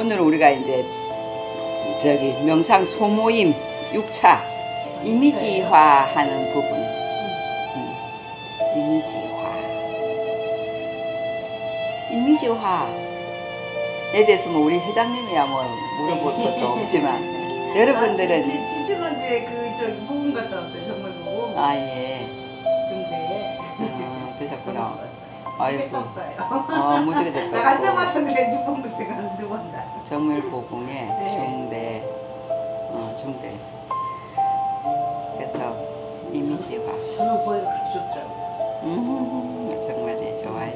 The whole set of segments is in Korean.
오늘 우리가 이제 저기 명상 소모임 6차 이미지화 하는 부분. 이미지화에 대해서 뭐 우리 회장님이야 뭐 물어볼 것도 없지만 여러분들은 지지난주에 저기 복음 갔다 왔어요. 정말 복음. 아 예. 중대에. 그러셨구나. 아이고. 무지개 됐다. 나갈 때마다 그래 두 번 생각 두 번 다. 정밀 보공의 네. 중대. 그래서 이미지화. 저는 거기가 그렇게 좋더라고요. 정말 좋아요.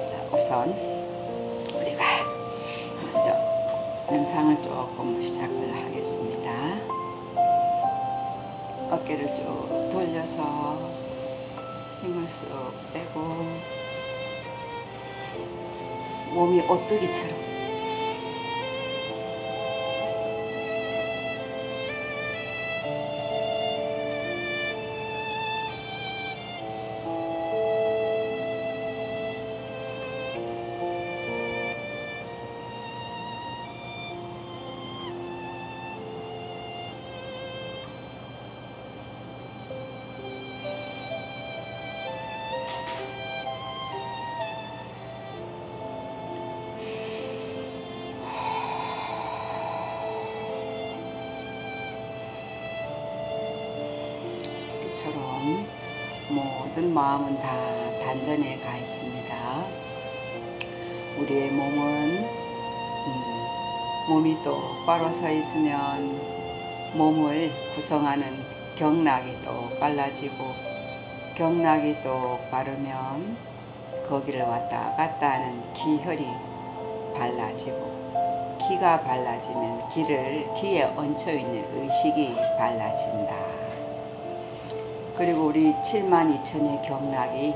자, 우선 우리가 먼저 명상을 조금 시작을 하겠습니다. 어깨를 쭉 돌려서 힘을 쑥 빼고 몸이 오뚜기처럼 처럼 모든 마음은 다 단전에 가 있습니다. 우리의 몸은 몸이 똑바로 서 있으면 몸을 구성하는 경락이 똑발라지고 경락이 똑바르면 거기를 왔다 갔다 하는 기혈이 발라지고 기가 발라지면 기에 얹혀있는 의식이 발라진다. 그리고 우리 72,000의 경락이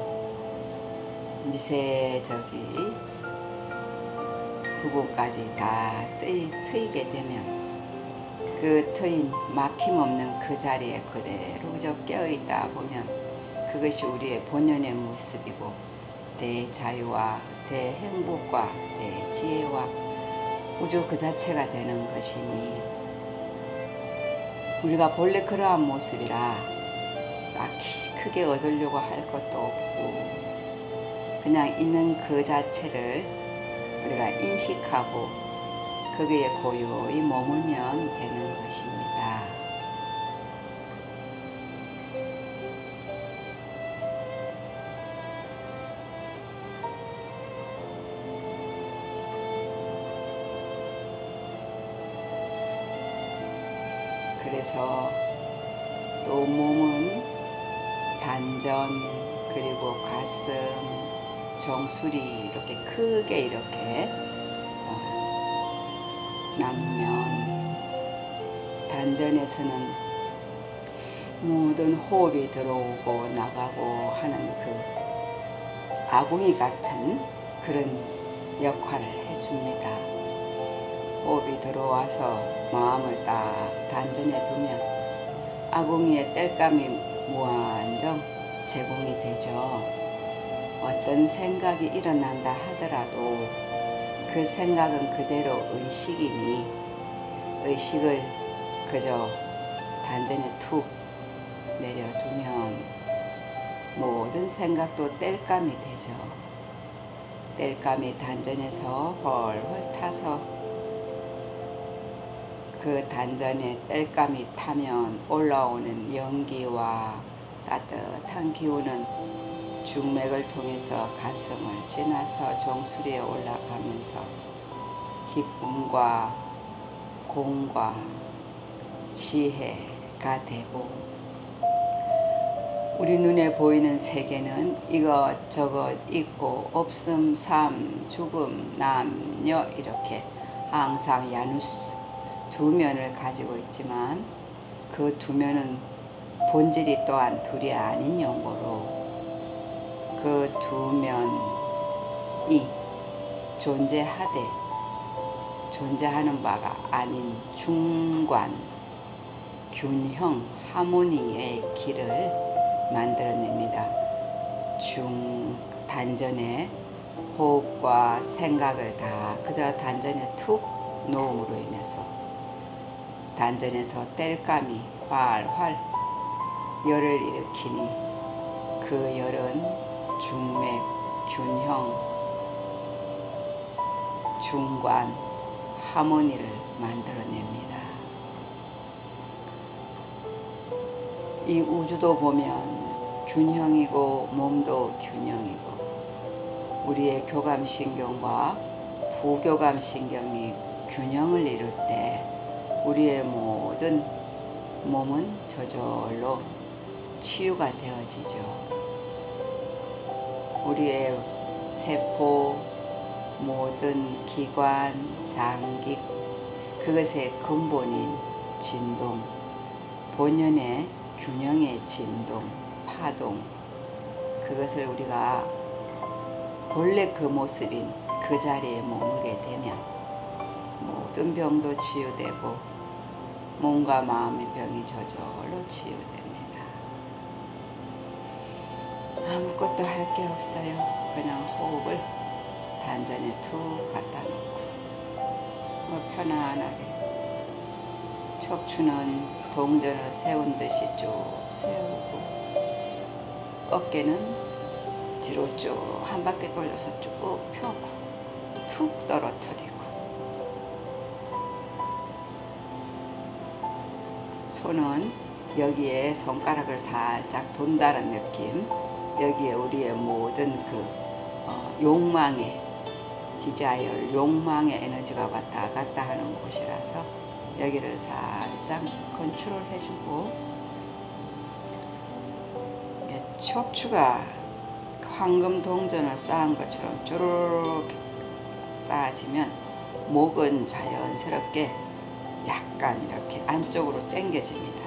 미세저기 부분까지 다 트이게 되면 그 트인 막힘없는 그 자리에 그대로 그저 깨어있다 보면 그것이 우리의 본연의 모습이고 대자유와 대행복과 대지혜와 우주 그 자체가 되는 것이니 우리가 본래 그러한 모습이라 딱히 크게 얻으려고 할 것도 없고 그냥 있는 그 자체를 우리가 인식하고 거기에 고요히 머물면 되는 것입니다. 그래서 또 몸은 단전 그리고 가슴 정수리 이렇게 크게 이렇게 나누면 단전에서는 모든 호흡이 들어오고 나가고 하는 그 아궁이 같은 그런 역할을 해줍니다. 호흡이 들어와서 마음을 딱 단전에 두면 아궁이의 땔감이 무한정 제공이 되죠. 어떤 생각이 일어난다 하더라도 그 생각은 그대로 의식이니 의식을 그저 단전에 툭 내려두면 모든 생각도 땔감이 되죠. 땔감이 단전에서 훨훨 타서 그 단전에 땔감이 타면 올라오는 연기와 따뜻한 기운은 중맥을 통해서 가슴을 지나서 정수리에 올라가면서 기쁨과 공과 지혜가 되고 우리 눈에 보이는 세계는 이것저것 있고 없음, 삶, 죽음, 남녀 이렇게 항상 야누스 두 면을 가지고 있지만 그 두 면은 본질이 또한 둘이 아닌 용고로 그 두 면이 존재하되 존재하는 바가 아닌 중관, 균형, 하모니의 길을 만들어냅니다. 단전에 호흡과 생각을 다 그저 단전에 툭 놓음으로 인해서 단전에서 땔감이 활활 열을 일으키니 그 열은 중맥, 균형, 중관, 하모니를 만들어냅니다. 이 우주도 보면 균형이고 몸도 균형이고 우리의 교감신경과 부교감신경이 균형을 이룰 때 우리의 모든 몸은 저절로 치유가 되어지죠. 우리의 세포, 모든 기관, 장기, 그것의 근본인 진동, 본연의 균형의 진동, 파동, 그것을 우리가 본래 그 모습인 그 자리에 머물게 되면 모든 병도 치유되고 몸과 마음의 병이 저절로 치유됩니다. 아무것도 할 게 없어요. 그냥 호흡을 단전에 툭 갖다 놓고 편안하게 척추는 동전을 세운 듯이 쭉 세우고 어깨는 뒤로 쭉 한 바퀴 돌려서 쭉 펴고 툭 떨어뜨리고 손은 여기에 손가락을 살짝 돈다는 느낌, 여기에 우리의 모든 그 욕망의 디자이어, 욕망의 에너지가 왔다 갔다 하는 곳이라서 여기를 살짝 컨트롤 해주고 척추가 황금 동전을 쌓은 것처럼 쭈르륵 쌓아지면 목은 자연스럽게 약간 이렇게 안쪽으로 당겨집니다.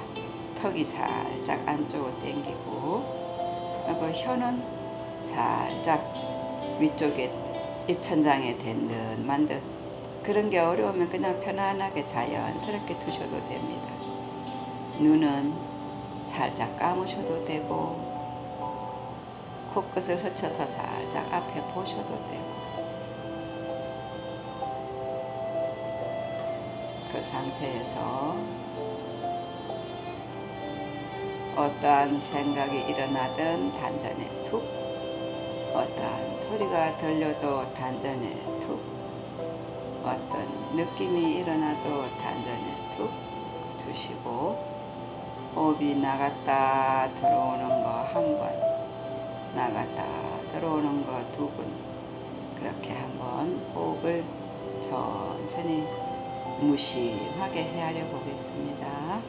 턱이 살짝 안쪽으로 당기고 그리고 혀는 살짝 위쪽에 입천장에 댄 듯 만 듯 그런 게 어려우면 그냥 편안하게 자연스럽게 두셔도 됩니다. 눈은 살짝 감으셔도 되고 코끝을 스쳐서 살짝 앞에 보셔도 되고 그 상태에서 어떠한 생각이 일어나든 단전에 툭, 어떠한 소리가 들려도 단전에 툭, 어떤 느낌이 일어나도 단전에 툭 두시고 호흡이 나갔다 들어오는 거 한 번, 나갔다 들어오는 거 두 번, 그렇게 한번 호흡을 천천히 무심하게 헤아려 보겠습니다.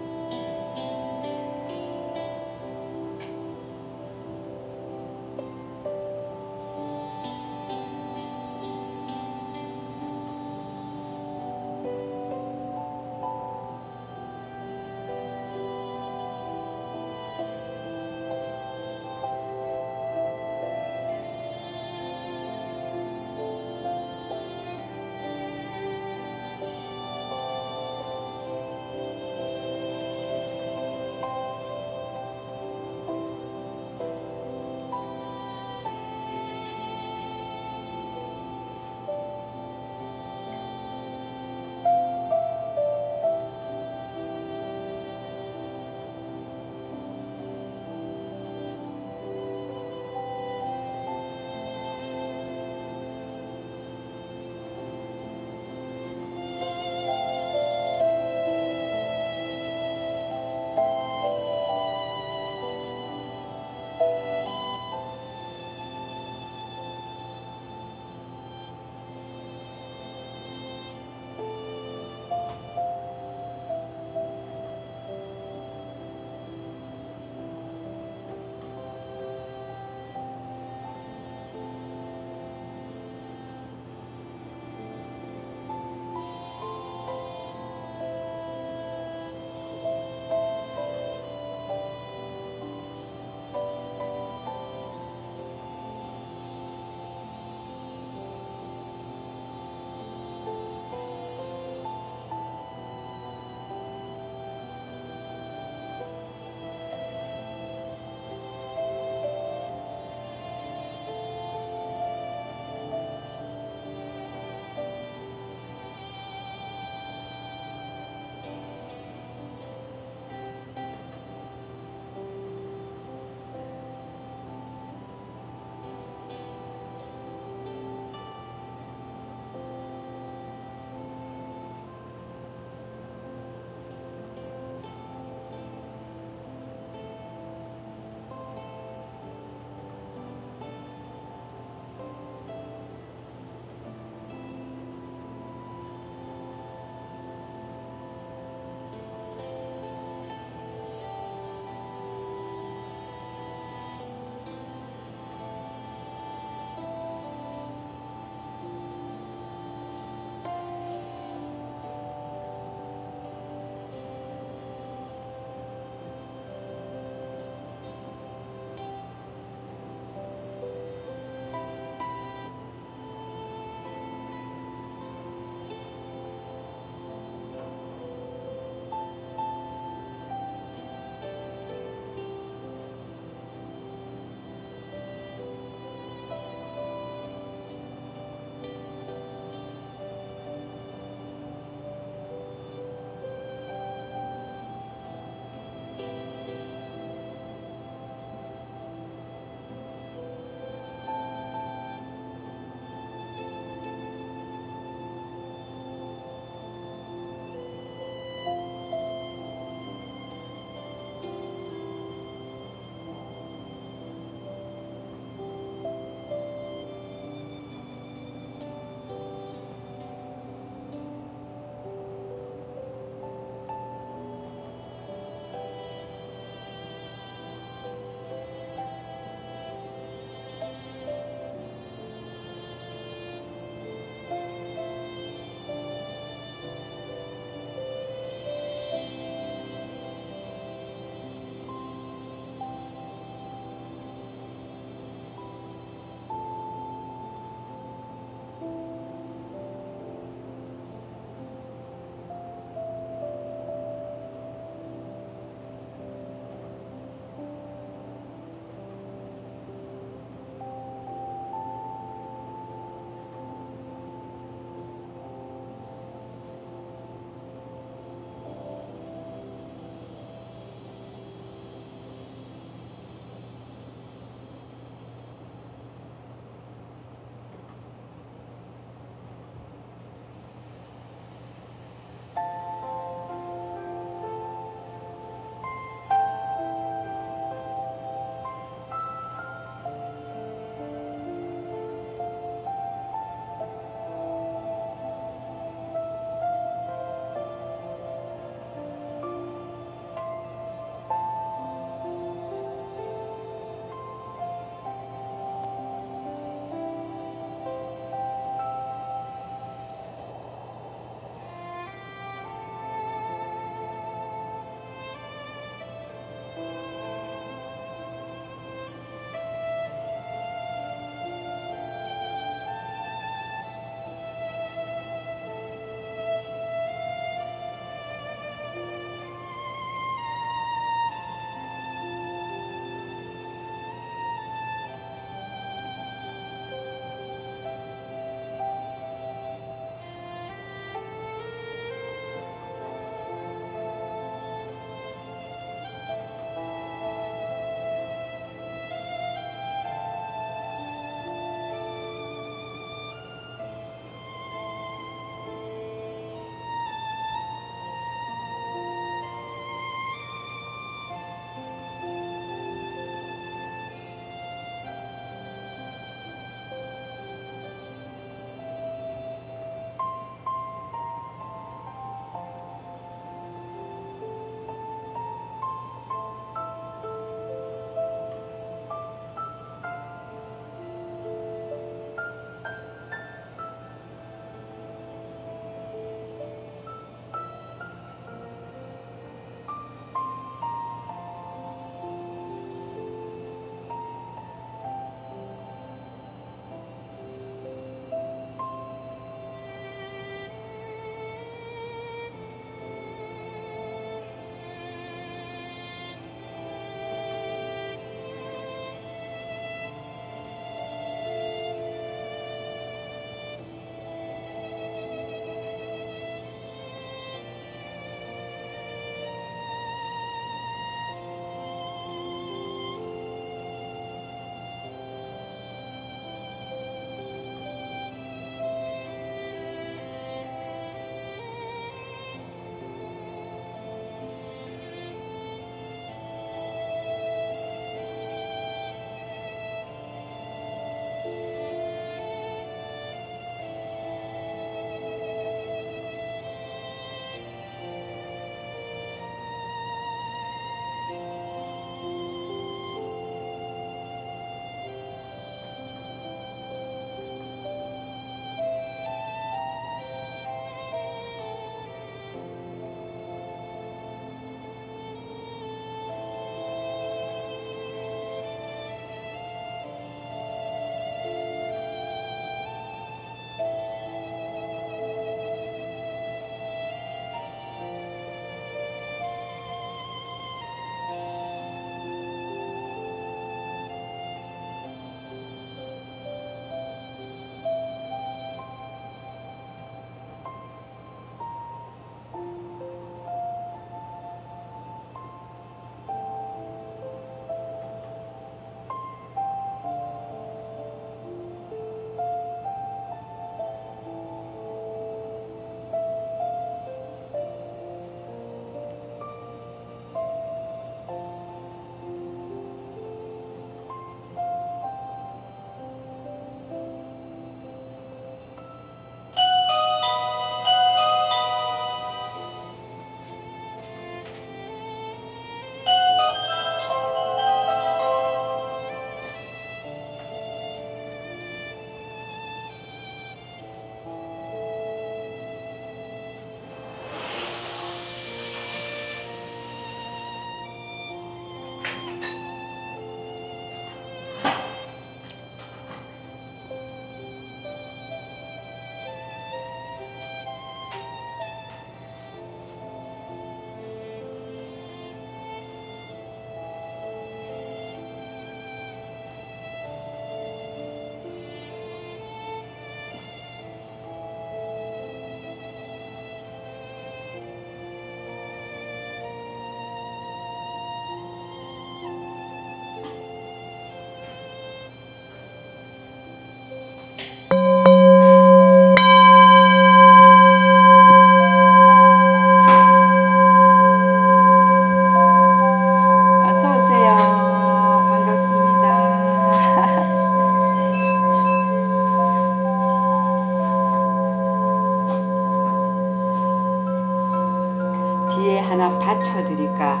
하나 받쳐드릴까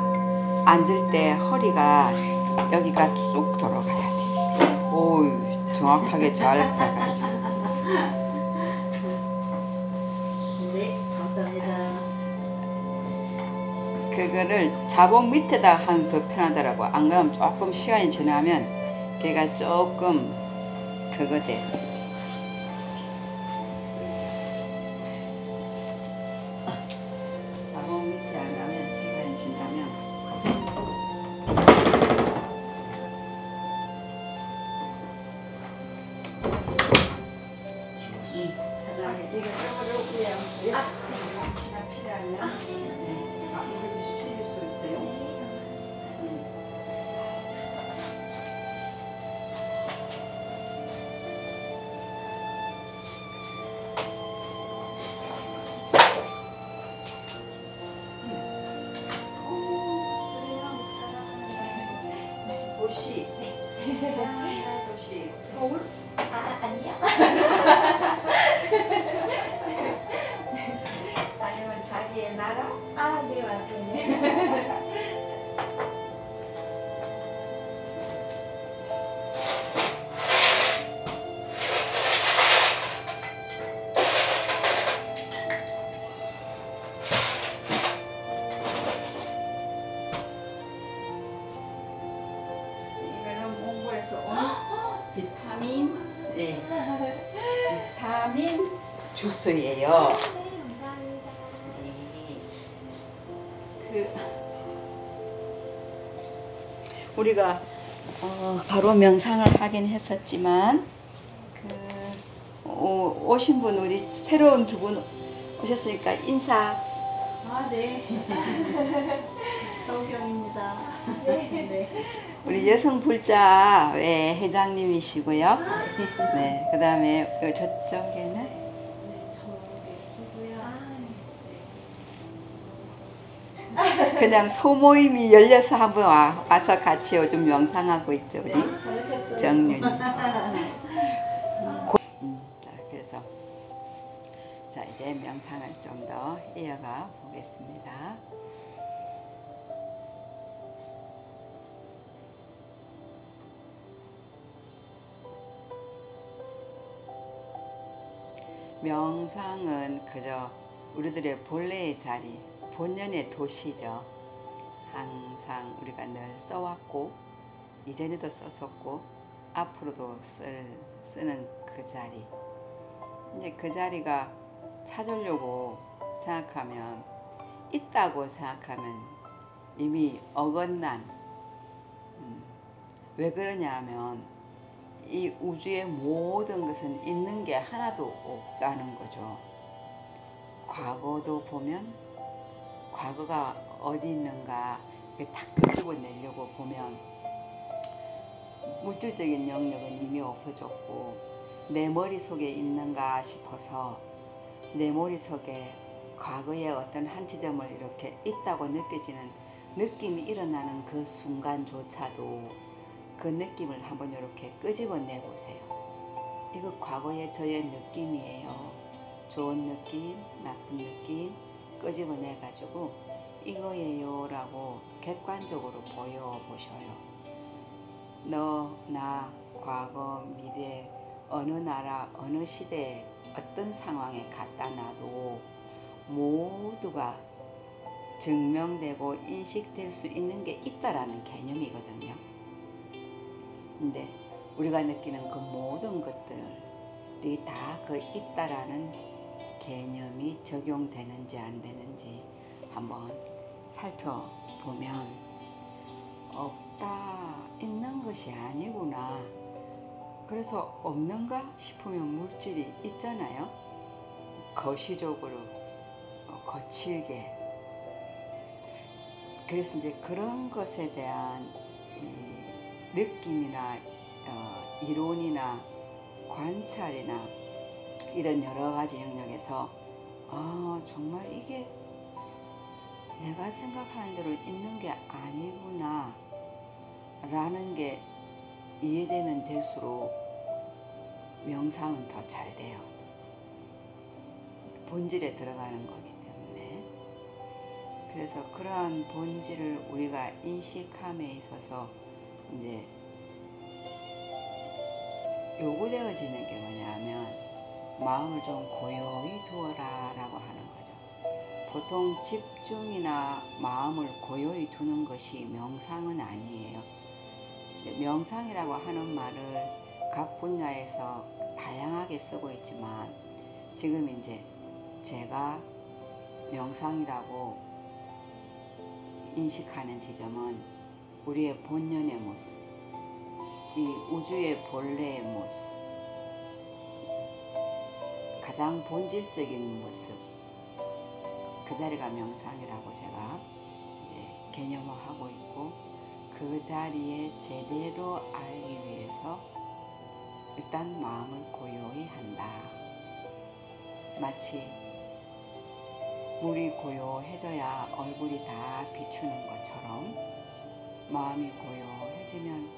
앉을 때 허리가 여기가 쑥 돌아가야 돼. 오, 정확하게 잘 들어가야지. 네, 감사합니다. 그거를 자복 밑에다 하면 더 편하더라고. 안 그러면 조금 시간이 지나면 걔가 조금 그거 돼. 자복 밑에 안 하면 시간이 지나면 사장님 이거 적어놓고요. 혹시나 필요하면 이걸 실릴 수 있어요. 도시. 도시. 서울? 아니요. 아니면 자기의 나라? 네, 맞아요. 이거는 몽고에서 온 비타민, 네, 비타민 주스예요. 네, 감사합니다. 그 우리가 바로 명상을 하긴 했었지만 오신 분 우리 새로운 두 분 오셨으니까 인사. 네. 서우경입니다. 네. 우리 여성 불자 회장님이시고요. 네, 그다음에 저쪽에는 그냥 소모임이 열려서 한번 와서 같이 요즘 명상하고 있죠 우리 정윤이. 자, 그래서 자 이제 명상을 좀 더 이어가 보겠습니다. 명상은 그저 우리들의 본래의 자리, 본연의 도시죠. 항상 우리가 늘 써왔고 이전에도 썼었고 앞으로도 쓰는 그 자리. 이제 그 자리가 찾으려고 생각하면 있다고 생각하면 이미 어긋난. 왜 그러냐 하면 이 우주의 모든 것은 있는 게 하나도 없다는 거죠. 과거도 보면 과거가 어디 있는가 딱 끄집어내려고 보면 물질적인 영역은 이미 없어졌고 내 머릿속에 있는가 싶어서 내 머릿속에 과거의 어떤 한 지점을 이렇게 있다고 느껴지는 느낌이 일어나는 그 순간조차도 그 느낌을 한번 이렇게 끄집어내 보세요. 이거 과거의 저의 느낌이에요. 좋은 느낌, 나쁜 느낌 끄집어내 가지고 이거예요 라고 객관적으로 보여보셔요. 너, 나, 과거, 미래, 어느 나라, 어느 시대, 어떤 상황에 갖다 놔도 모두가 증명되고 인식될 수 있는 게 있다라는 개념이거든요. 근데 우리가 느끼는 그 모든 것들이 다 그 있다라는 개념이 적용되는지 안 되는지 한번 살펴보면 없다, 있는 것이 아니구나. 그래서 없는가 싶으면 물질이 있잖아요. 거시적으로 거칠게. 그래서 이제 그런 것에 대한 느낌이나 이론이나 관찰이나 이런 여러 가지 영역에서 정말 이게 내가 생각하는 대로 있는 게 아니구나 라는 게 이해되면 될수록 명상은 더 잘 돼요. 본질에 들어가는 거기 때문에. 그래서 그러한 본질을 우리가 인식함에 있어서 이제 요구되어지는 게 뭐냐면 마음을 좀 고요히 두어라 라고 하는 거죠. 보통 집중이나 마음을 고요히 두는 것이 명상은 아니에요. 명상이라고 하는 말을 각 분야에서 다양하게 쓰고 있지만 지금 이제 제가 명상이라고 인식하는 지점은 우리의 본연의 모습, 이 우주의 본래의 모습, 가장 본질적인 모습, 그 자리가 명상이라고 제가 이제 개념화하고 있고, 그 자리에 제대로 알기 위해서 일단 마음을 고요히 한다. 마치 물이 고요해져야 얼굴이 다 비추는 것처럼 마음이 고요해지면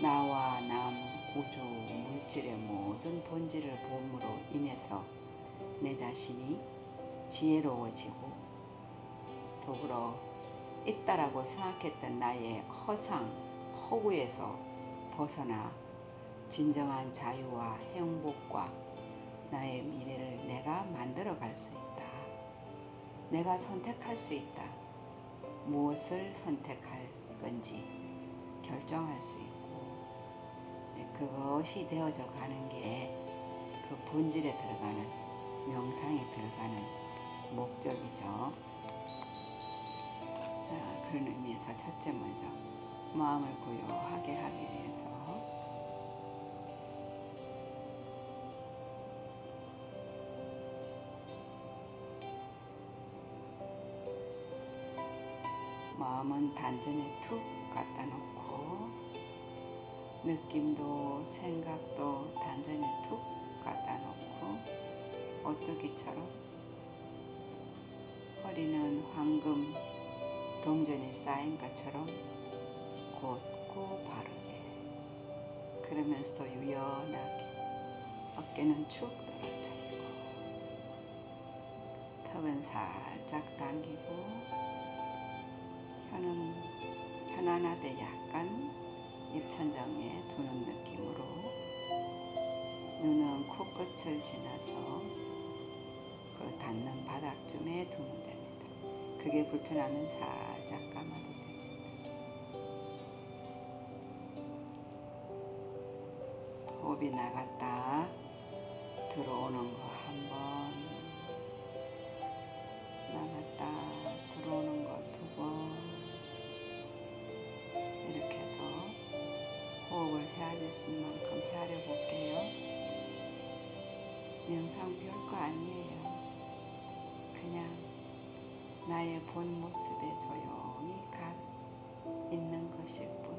나와 남, 우주, 물질의 모든 본질을 봄으로 인해서 내 자신이 지혜로워지고 더불어 있다라고 생각했던 나의 허상, 허구에서 벗어나 진정한 자유와 행복과 나의 미래를 내가 만들어 갈 수 있다. 내가 선택할 수 있다. 무엇을 선택할 건지 결정할 수 있고, 그것이 되어져 가는 게 그 본질에 들어가는, 명상에 들어가는 목적이죠. 자, 그런 의미에서 첫째 먼저 마음을 고요하게 하기 위해서 마음은 단전에 툭 갖다 놓고 느낌도 생각도 단전에 툭 갖다 놓고 오뚜기처럼 허리는 황금 동전이 쌓인 것처럼 곧고 바르게, 그러면서도 유연하게 어깨는 축 떨어뜨리고 턱은 살짝 당기고 혀는 편안하되 약간 입천장에 두는 느낌으로 눈은 코끝을 지나서 그 닿는 바닥쯤에 두면 됩니다. 그게 불편하면 살짝 감아도 됩니다. 호흡이 나갔다 들어오는 거 한 번, 나갔다 들어오는 거 두 번, 이렇게 해서 호흡을 헤아릴 수 있는 만큼 헤아려 볼게요. 명상 별거 아니에요. 그냥 나의 본 모습에 조용히 가 있는 것일 뿐.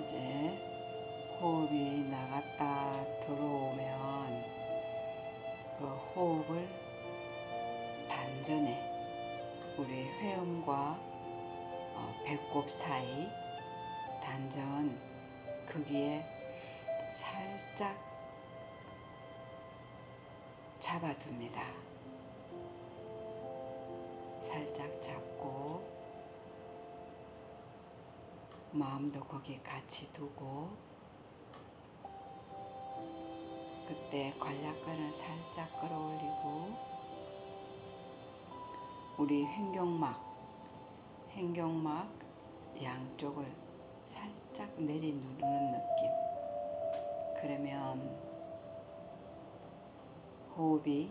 이제 호흡이 나갔다 들어오면 그 호흡을 단전에 우리 회음과 배꼽 사이 단전 거기에 살짝 잡아둡니다. 살짝 잡고 마음도 거기 같이 두고 그때 관략근을 살짝 끌어올리고 우리 횡격막 양쪽을 살짝 내리누르는 느낌. 그러면 호흡이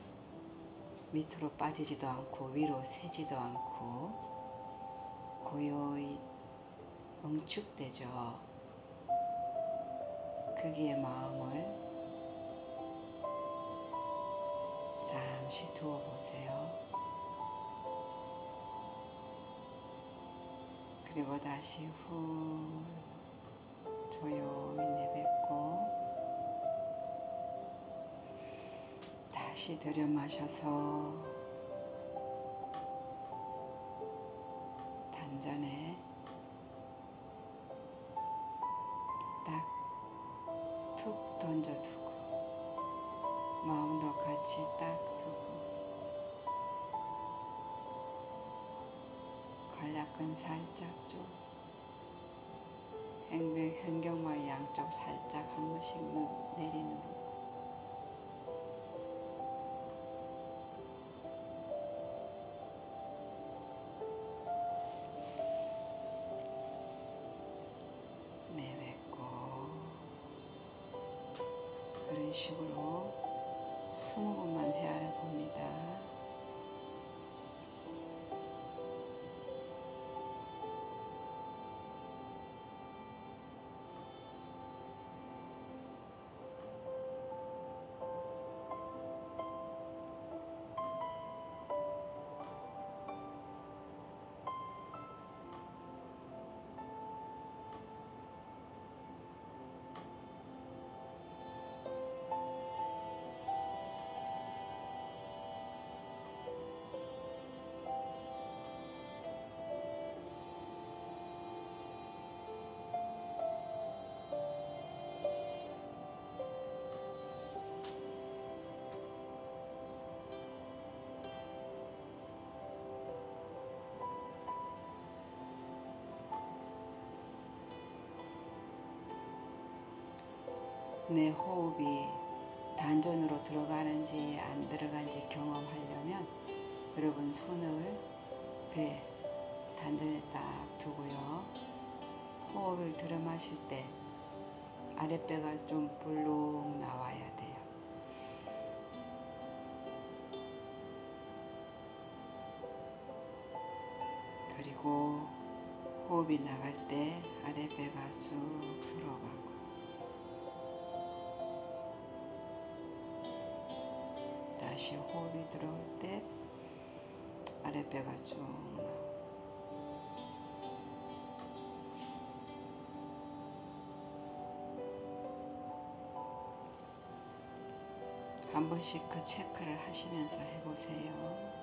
밑으로 빠지지도 않고 위로 새지도 않고 고요히 응축되죠. 거기에 마음을 잠시 두어 보세요. 그리고 다시 후 조용히 내뱉고 다시 들여 마셔서 단전에 딱 툭 던져두고 마음도 같이 딱 두고 관략근 살짝 좀 횡격막 양쪽 살짝 한 번씩 내리누르고 내뱉고 그런 식으로 20번만 헤아려 봅니다. 내 호흡이 단전으로 들어가는지 안 들어가는지 경험하려면 여러분 손을 배 단전에 딱 두고요. 호흡을 들어 마실 때 아랫배가 좀 볼록 나와야 돼요. 그리고 호흡이 나갈 때 아랫배가 쭉 들어가고 다시 호흡이 들어올 때 아랫배가 쭉 나오고 한 번씩 그 체크를 하시면서 해보세요.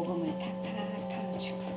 소금을 탁탁 털어주고.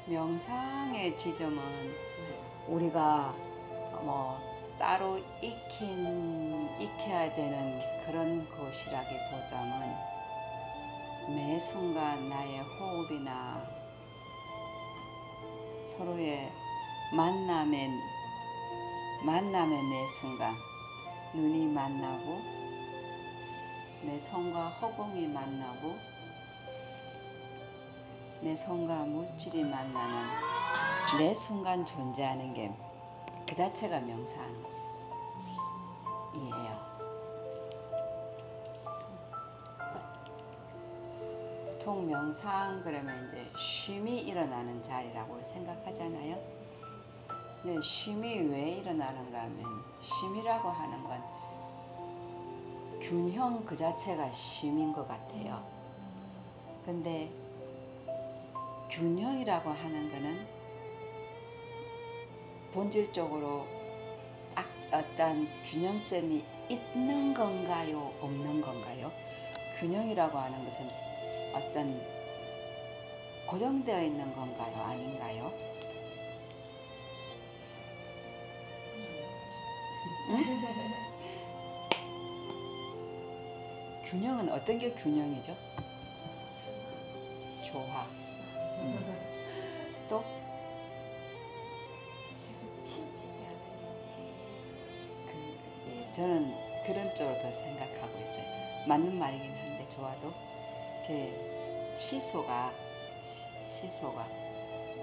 명상의 지점은 우리가 뭐 따로 익혀야 되는 그런 것이라기보다는 매 순간 나의 호흡이나 서로의 만남의 매 순간 눈이 만나고 내 손과 허공이 만나고 내 손과 물질이 만나는 매 순간 존재하는 게 그 자체가 명상이에요. 보통 명상 그러면 이제 쉼이 일어나는 자리라고 생각하잖아요. 근데 쉼이 왜 일어나는가 하면 쉼이라고 하는 건 균형 그 자체가 쉼인 것 같아요. 근데 균형이라고 하는 거는 본질적으로 딱 어떤 균형점이 있는 건가요? 없는 건가요? 균형이라고 하는 것은 어떤 고정되어 있는 건가요? 아닌가요? 응? 균형은 어떤 게 균형이죠? 조화. 또? 저는 그런 쪽으로 더 생각하고 있어요. 맞는 말이긴 한데 좋아도 시소가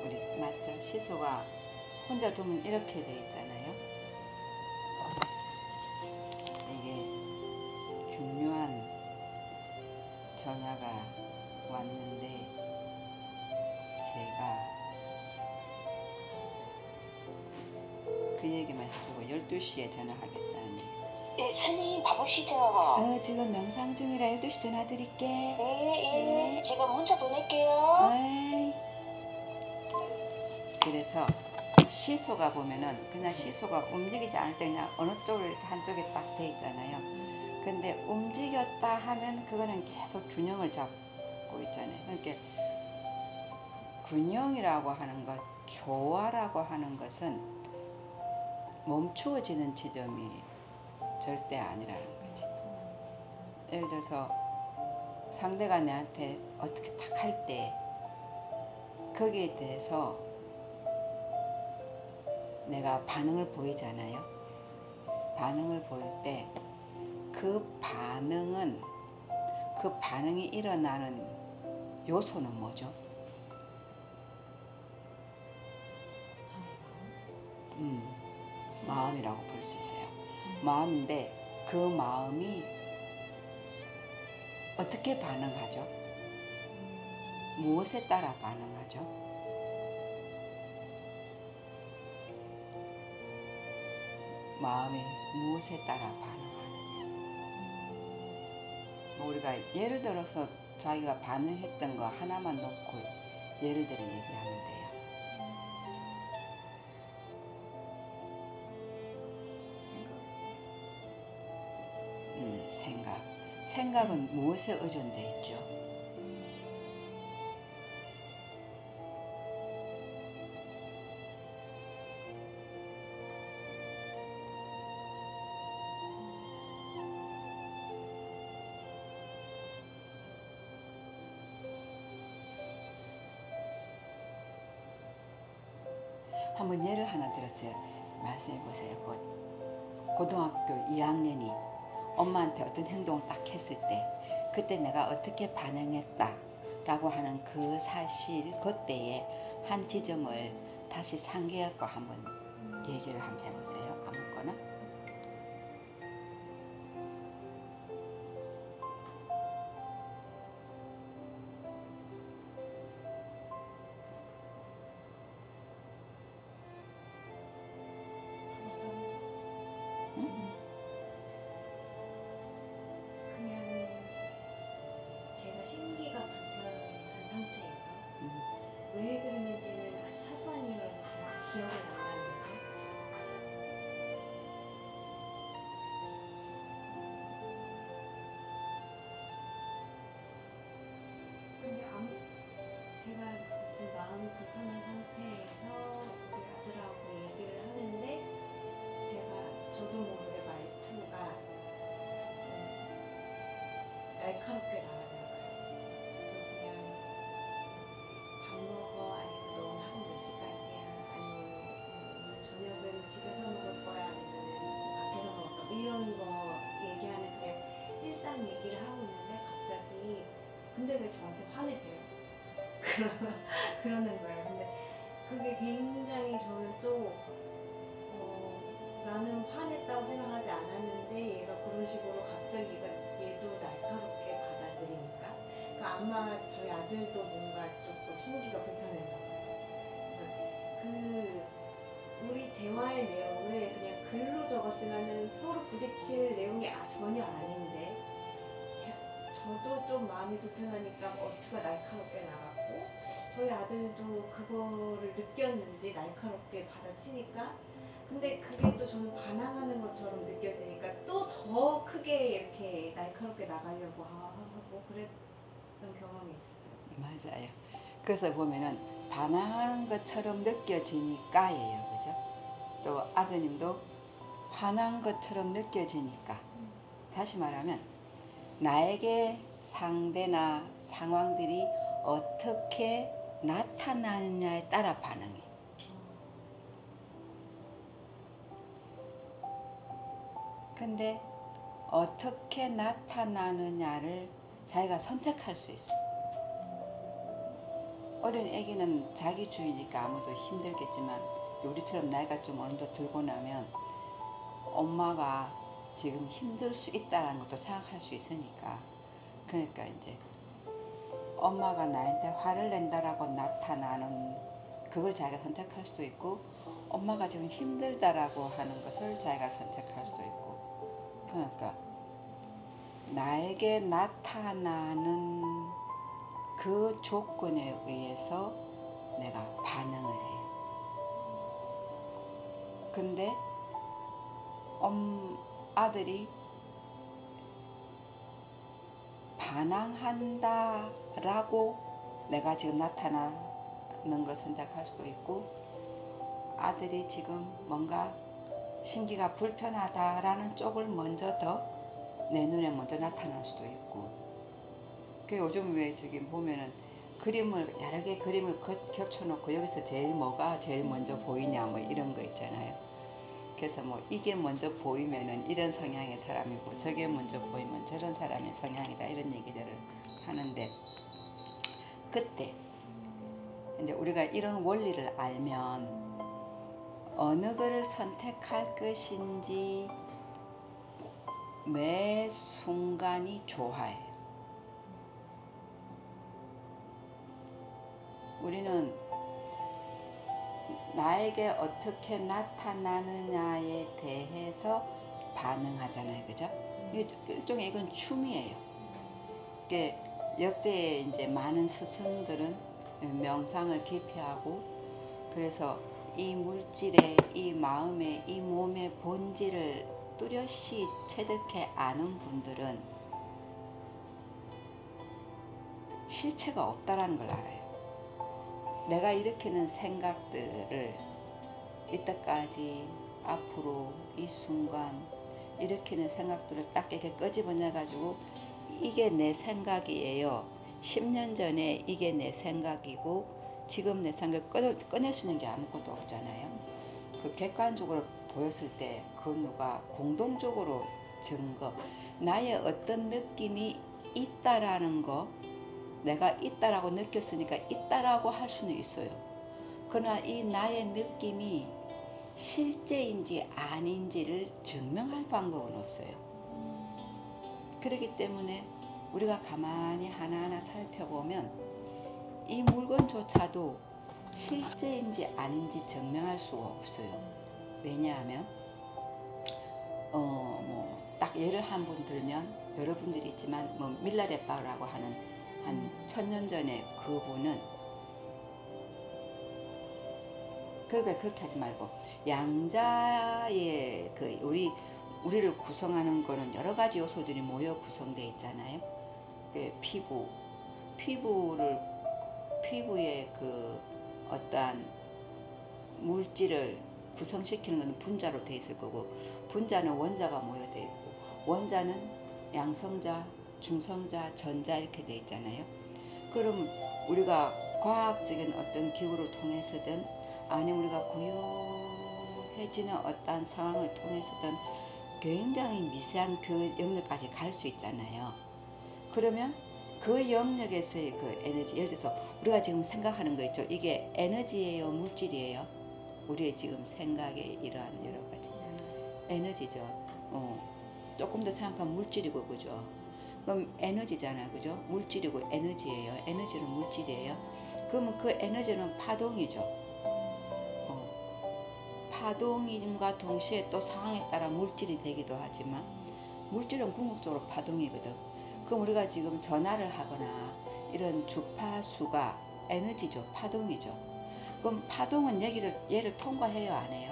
우리 맞죠? 시소가 혼자 두면 이렇게 돼 있잖아요. 이게 중요한 전화가 왔는데 제가 그 얘기만 해주고 12시에 전화하겠다는 얘기. 네, 스님 바쁘시죠? 지금 명상 중이라 12시 전화 드릴게. 네. 제가 문자 보낼게요. 그래서 시소가 보면은 그냥 시소가 움직이지 않을 때 그냥 어느 쪽을 한쪽에 딱 돼 있잖아요. 근데 움직였다 하면 그거는 계속 균형을 잡고 있잖아요. 그러니까 균형이라고 하는 것, 조화라고 하는 것은 멈추어지는 지점이 절대 아니라는 거지. 예를 들어서 상대가 내한테 어떻게 딱 할 때 거기에 대해서 내가 반응을 보이잖아요. 반응을 보일 때 그 반응이 일어나는 요소는 뭐죠? 마음이라고 볼 수 있어요. 마음인데 그 마음이 어떻게 반응하죠? 무엇에 따라 반응하죠? 마음이 무엇에 따라 반응하느냐. 우리가 예를 들어서 자기가 반응했던 거 하나만 놓고 예를 들어 얘기하면 돼요. 생각은 무엇에 의존되어 있죠? 한번 예를 하나 들었어요. 말씀해 보세요. 고등학교 2학년이 엄마한테 어떤 행동을 딱 했을 때 그때 내가 어떻게 반응했다 라고 하는 그 사실 그때의 한 지점을 다시 상기하고 한번 얘기를 한번 해보세요. 아무거나. 그냥 제가 심기가 불편한 상태에서 왜 그랬는지는 아주 사소한 이유라서 잘 기억이 안 나는데 근데 제가 좀 마음이 불편한 상태에서 우리 아들하고 얘기를 하는데 저도 모르게 말투가 날카롭게 나가더라고요. 그래서 그냥 밥 먹어 아니면 너는 하루 몇 시까지야 아니면 오늘 저녁은 집에서 먹을 거야 아니면 밖에서 먹을 거야 뭐 이런 거 얘기하는 그냥 일상 얘기를 하고 있는데 갑자기 근데 왜 저한테 화내세요? 그러는 거예요. 근데 그게 굉장히 저는 또 나는 화냈다고 생각하지 않았는데 얘가 그런 식으로 갑자기 얘도 날카롭게 받아들이니까 그러니까 아마 저희 아들도 뭔가 조금 심기가 불편했나 봐요. 우리 대화의 내용을 그냥 글로 적었으면 서로 부딪힐 내용이 전혀 아닌데 저도 좀 마음이 불편하니까 어투가 날카롭게 나갔고 저희 아들도 그거를 느꼈는지 날카롭게 받아치니까 근데 그게 또 저는 반항하는 것처럼 느껴지니까 또 더 크게 이렇게 날카롭게 나가려고 하고 그랬던 경험이 있어요. 맞아요. 그래서 보면은 반항하는 것처럼 느껴지니까예요. 그죠? 또 아드님도 화난 것처럼 느껴지니까. 다시 말하면 나에게 상대나 상황들이 어떻게 나타나느냐에 따라 반응해. 근데 어떻게 나타나느냐를 자기가 선택할 수 있어. 어린 애기는 자기 주의니까 아무도 힘들겠지만 우리처럼 나이가 좀 어느 정도 들고 나면 엄마가 지금 힘들 수 있다는 것도 생각할 수 있으니까 그러니까 이제 엄마가 나한테 화를 낸다라고 나타나는 그걸 자기가 선택할 수도 있고 엄마가 지금 힘들다라고 하는 것을 자기가 선택할 수도 있고 그러니까 나에게 나타나는 그 조건에 의해서 내가 반응을 해요. 근데 아들이 반항한다라고 내가 지금 나타나는 걸 선택할 수도 있고 아들이 지금 뭔가 심기가 불편하다라는 쪽을 먼저 더 내 눈에 먼저 나타날 수도 있고 그 요즘 왜 저기 보면은 그림을 여러 개 그림을 겹쳐놓고 여기서 뭐가 제일 먼저 보이냐 뭐 이런 거 있잖아요. 그래서 뭐 이게 먼저 보이면은 이런 성향의 사람이고 저게 먼저 보이면 저런 사람의 성향이다 이런 얘기들을 하는데 그때 이제 우리가 이런 원리를 알면 어느 거를 선택할 것인지 매 순간이 좋아해요. 우리는 나에게 어떻게 나타나느냐에 대해서 반응하잖아요. 그죠? 일종의 이건 춤이에요. 이게 역대 이제 많은 스승들은 명상을 깊이 하고 그래서 이 물질의 이 마음의 이 몸의 본질을 뚜렷이 체득해 아는 분들은 실체가 없다라는 걸 알아요. 내가 일으키는 생각들을 이때까지 앞으로 이 순간 일으키는 생각들을 딱 이렇게 끄집어내 가지고 이게 내 생각이에요. 10년 전에 이게 내 생각이고 지금 내 생각 꺼낼 수 있는 게 아무것도 없잖아요. 그 객관적으로 보였을 때 그 누가 공동적으로 증거, 나의 어떤 느낌이 있다라는 거, 내가 있다라고 느꼈으니까 있다라고 할 수는 있어요. 그러나 이 나의 느낌이 실제인지 아닌지를 증명할 방법은 없어요. 그렇기 때문에 우리가 가만히 하나하나 살펴보면 이 물건조차도 실제인지 아닌지 증명할 수가 없어요. 왜냐하면 딱 예를 한 분 들면 여러분들이 있지만 밀라레빠라고 하는 한 1000년 전에 그분은 그러니까 그렇게 하지 말고 양자의 그 우리를 구성하는 거는 여러 가지 요소들이 모여 구성되어 있잖아요. 그 피부의 그 어떠한 물질을 구성시키는 것은 분자로 되어 있을 거고, 분자는 원자가 모여져 있고, 원자는 양성자, 중성자, 전자 이렇게 되어 있잖아요. 그럼 우리가 과학적인 어떤 기구를 통해서든 아니면 우리가 고요해지는 어떤 상황을 통해서든 굉장히 미세한 그 영역까지 갈 수 있잖아요. 그러면 그 영역에서의 그 에너지, 예를 들어서 우리가 지금 생각하는 거 있죠. 이게 에너지예요, 물질이에요? 우리의 지금 생각의 이러한 여러 가지 에너지죠. 조금 더 생각하면 물질이고, 그죠? 그럼 에너지잖아요, 그죠? 물질이고 에너지예요. 에너지는 물질이에요. 그러면 그 에너지는 파동이죠. 파동임과 동시에 또 상황에 따라 물질이 되기도 하지만, 물질은 궁극적으로 파동이거든. 그럼 우리가 지금 전화를 하거나 이런 주파수가 에너지죠, 파동이죠. 그럼 파동은 얘를 통과해요, 안 해요?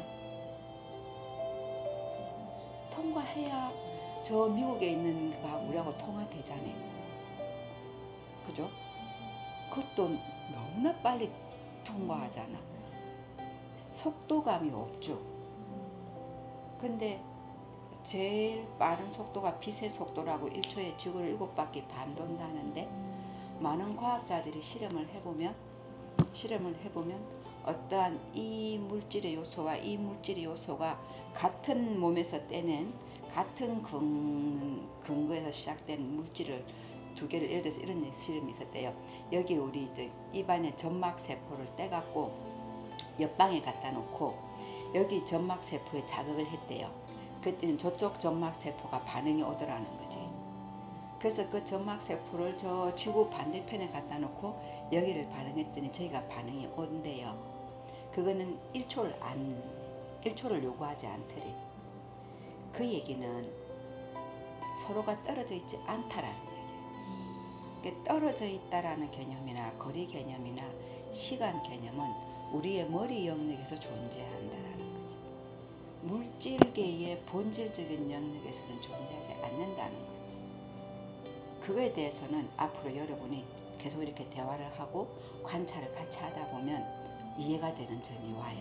통과해야 저 미국에 있는 거가 우리하고 통화되잖아요. 그죠? 그것도 너무나 빨리 통과하잖아. 속도감이 없죠. 근데 제일 빠른 속도가 빛의 속도라고 1초에 지구를 7바퀴 반 돈다는데, 많은 과학자들이 실험을 해보면 어떠한 이 물질의 요소와 이 물질의 요소가 같은 몸에서 떼낸 같은 근거에서 시작된 물질을 두 개를, 예를 들어서 이런 실험이 있었대요. 여기 우리 입안에 점막 세포를 떼갖고 옆방에 갖다 놓고 여기 점막 세포에 자극을 했대요. 그때는 저쪽 점막 세포가 반응이 오더라는 거지. 그래서 그 점막 세포를 저 지구 반대편에 갖다 놓고 여기를 반응했더니 저희가 반응이 온대요. 그거는 1초를 요구하지 않더래. 그 얘기는 서로가 떨어져 있지 않다라는 얘기예요. 그러니까 떨어져 있다라는 개념이나 거리 개념이나 시간 개념은 우리의 머리 영역에서 존재한다라는 거지. 물질계의 본질적인 영역에서는 존재하지 않는다는 거예요. 그거에 대해서는 앞으로 여러분이 계속 이렇게 대화를 하고 관찰을 같이 하다 보면 이해가 되는 점이 와요.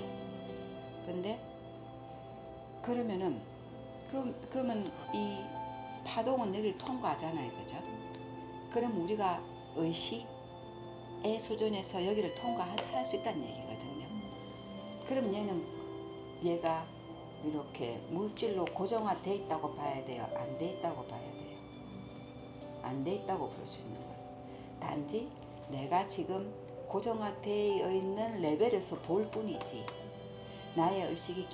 근데 그러면 이 파동은 여기를 통과하잖아요, 그죠? 그럼 우리가 의식의 수준에서 여기를 통과할 수 있다는 얘기거든요. 그럼 얘가 이렇게 물질로 고정화되어 있다고 봐야 돼요? 안 돼 있다고 봐야 돼요? 안 돼 있다고 볼 수 있는 거예요. 단지 내가 지금 고정화되어 있는 레벨에서 볼 뿐이지, 나의 의식이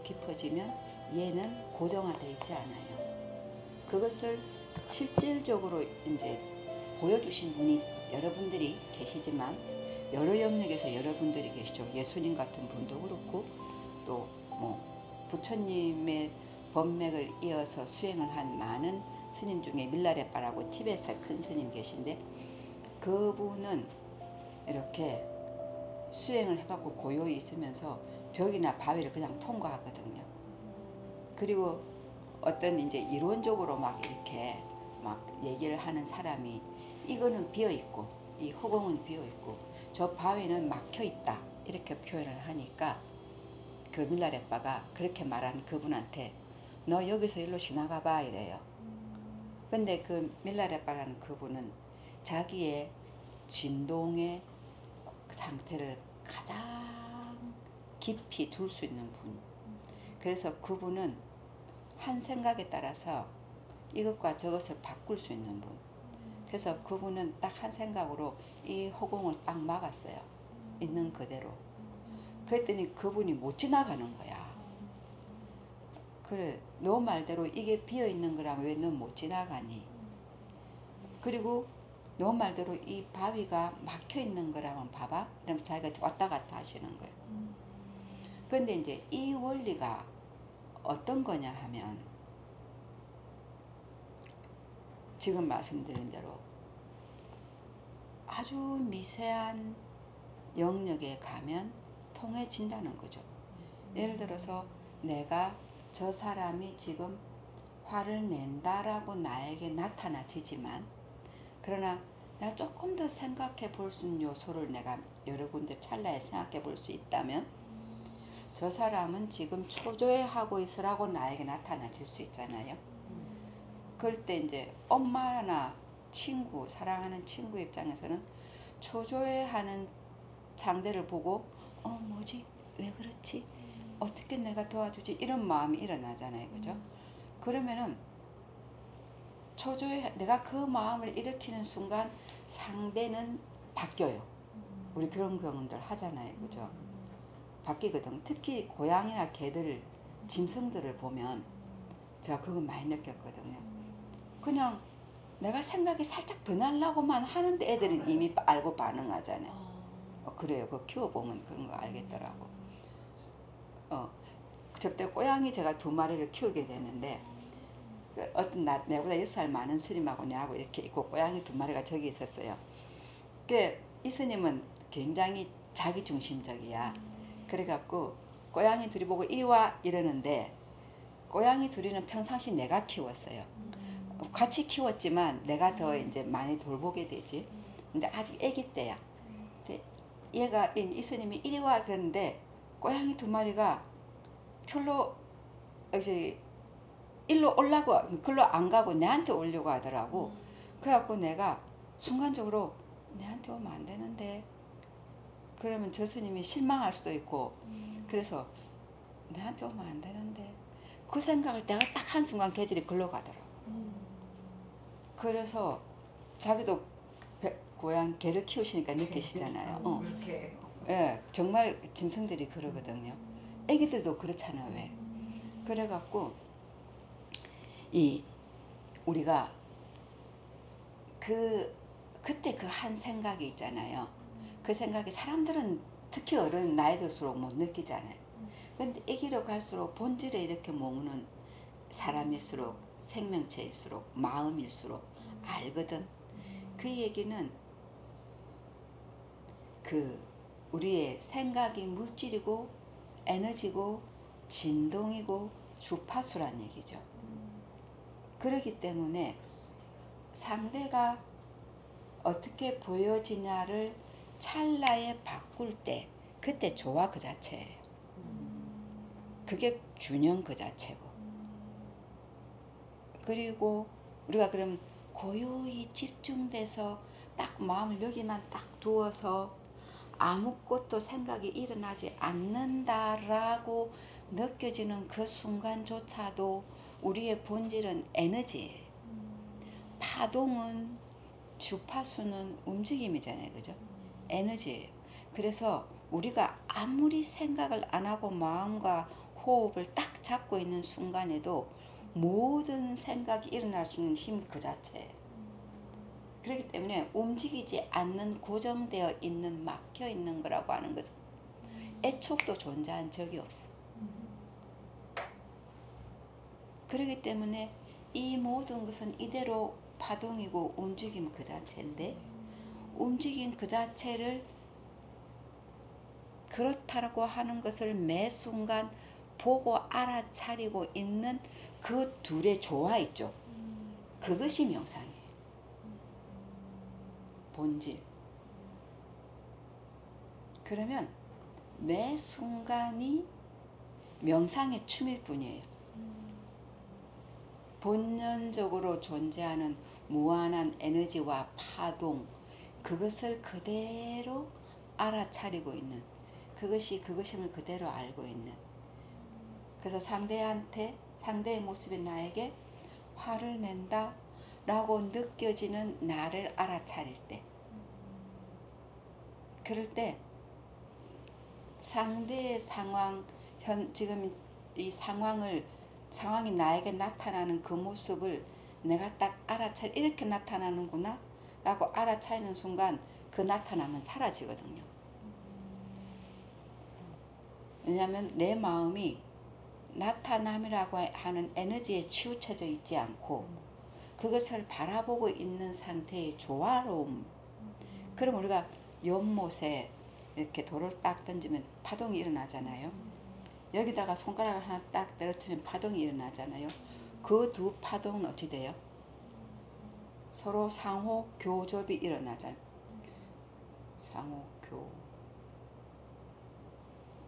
깊어지면 얘는 고정화되어 있지 않아요. 그것을 실질적으로 이제 보여주신 분이 여러분들이 계시지만, 여러 영역에서 여러분들이 계시죠. 예수님 같은 분도 그렇고, 또 부처님의 법맥을 이어서 수행을 한 많은 스님 중에 밀라레빠라고 티벳의 큰 스님 계신데, 그분은 이렇게 수행을 해갖고 고요히 있으면서 벽이나 바위를 그냥 통과하거든요. 그리고 어떤 이제 이론적으로 막 이렇게 막 얘기를 하는 사람이, 이거는 비어 있고 이 허공은 비어 있고 저 바위는 막혀 있다, 이렇게 표현을 하니까 그 밀라레빠가 그렇게 말한 그분한테 너 여기서 일로 지나가 봐 이래요. 근데 그 밀라레빠라는 그분은 자기의 진동의 상태를 가장 깊이 둘 수 있는 분. 그래서 그분은 한 생각에 따라서 이것과 저것을 바꿀 수 있는 분. 그래서 그분은 딱 한 생각으로 이 허공을 딱 막았어요. 있는 그대로. 그랬더니 그분이 못 지나가는 거야. 그래, 너 말대로 이게 비어있는 거라면 왜 넌 못 지나가니? 그리고 너 말대로 이 바위가 막혀있는 거라면 봐봐. 그러면 자기가 왔다 갔다 하시는 거예요. 그런데 이제 이 원리가 어떤 거냐 하면 지금 말씀드린 대로 아주 미세한 영역에 가면 통해진다는 거죠. 예를 들어서 내가 저 사람이 지금 화를 낸다라고 나에게 나타나지만 그러나 내가 조금 더 생각해 볼 수 있는 요소를 내가 여러 군데 찰나에 생각해 볼 수 있다면 저 사람은 지금 초조해하고 있으라고 나에게 나타나질 수 있잖아요. 그럴 때 이제 엄마나 친구, 사랑하는 친구 입장에서는 초조해하는 상대를 보고 뭐지? 왜 그렇지? 어떻게 내가 도와주지? 이런 마음이 일어나잖아요. 그죠? 그러면은 초조해 내가 그 마음을 일으키는 순간 상대는 바뀌어요. 우리 그런 경험들 하잖아요. 그죠? 바뀌거든. 특히 고양이나 개들, 짐승들을 보면 제가 그거 많이 느꼈거든요. 그냥 내가 생각이 살짝 변하려고만 하는데 애들은 이미 알고 반응하잖아요. 그래요. 그거 키워보면 그런 거 알겠더라고. 저때 고양이 제가 2마리를 키우게 됐는데 어떤 내보다 6살 많은 스님하고 내하고 이렇게 있고 고양이 2마리가 저기 있었어요. 이 스님은 굉장히 자기중심적이야. 그래갖고 고양이 둘이 보고 이리 와 이러는데 고양이 둘이는 평상시 내가 키웠어요. 같이 키웠지만 내가 더 이제 많이 돌보게 되지. 근데 아직 아기 때야. 근데 얘가 이 스님이 이리 와 그러는데 고양이 2마리가 별로 이제 일로 올라고 글로 안 가고 내한테 오려고 하더라고. 그래갖고 내가 순간적으로 내한테 오면 안 되는데 그러면 저 스님이 실망할 수도 있고 그래서 내한테 오면 안 되는데 그 생각을 내가 딱 한순간 걔들이 글로 가더라고. 그래서 자기도 고양 개를 키우시니까 느끼시잖아요. 그렇게 예, 정말 짐승들이 그러거든요. 애기들도 그렇잖아요. 왜? 그래갖고 우리가 그때 그 한 생각이 있잖아요. 그 생각이 사람들은 특히 어른 나이 들수록 못 느끼잖아요. 근데 애기로 갈수록 본질에 이렇게 머무는 사람일수록 생명체일수록 마음일수록 알거든. 그 얘기는 우리의 생각이 물질이고 에너지고 진동이고 주파수란 얘기죠. 그렇기 때문에 상대가 어떻게 보여지냐를 찰나에 바꿀 때 그때 조화 그 자체예요. 그게 균형 그 자체고. 그리고 우리가 그럼 고요히 집중돼서 딱 마음을 여기만 딱 두어서 아무것도 생각이 일어나지 않는다라고 느껴지는 그 순간조차도 우리의 본질은 에너지예요. 파동은 주파수는 움직임이잖아요. 그죠? 에너지예요. 그래서 우리가 아무리 생각을 안 하고 마음과 호흡을 딱 잡고 있는 순간에도 모든 생각이 일어날 수 있는 힘 그 자체예요. 그렇기 때문에 움직이지 않는 고정되어 있는 막혀 있는 거라고 하는 것은 애촉도 존재한 적이 없어. 그렇기 때문에 이 모든 것은 이대로 파동이고 움직임 그 자체인데 움직임 그 자체를 그렇다고 하는 것을 매 순간 보고 알아차리고 있는 그 둘의 조화 있죠. 그것이 명상이에요. 본질. 그러면 매 순간이 명상의 춤일 뿐이에요. 본연적으로 존재하는 무한한 에너지와 파동, 그것을 그대로 알아차리고 있는, 그것이 그것임을 그대로 알고 있는. 그래서 상대의 모습이 나에게 화를 낸다 라고 느껴지는 나를 알아차릴 때, 그럴 때 상대의 상황, 지금 이 상황이 나에게 나타나는 그 모습을 내가 딱 이렇게 나타나는구나 라고 알아차리는 순간 그 나타남은 사라지거든요. 왜냐하면 내 마음이 나타남이라고 하는 에너지에 치우쳐져 있지 않고 그것을 바라보고 있는 상태의 조화로움. 그럼 우리가 연못에 이렇게 돌을 딱 던지면 파동이 일어나잖아요. 여기다가 손가락을 하나 딱 떨어뜨리면 파동이 일어나잖아요. 그 두 파동은 어찌 돼요? 서로 상호 교접이 일어나잖아요. 상호 교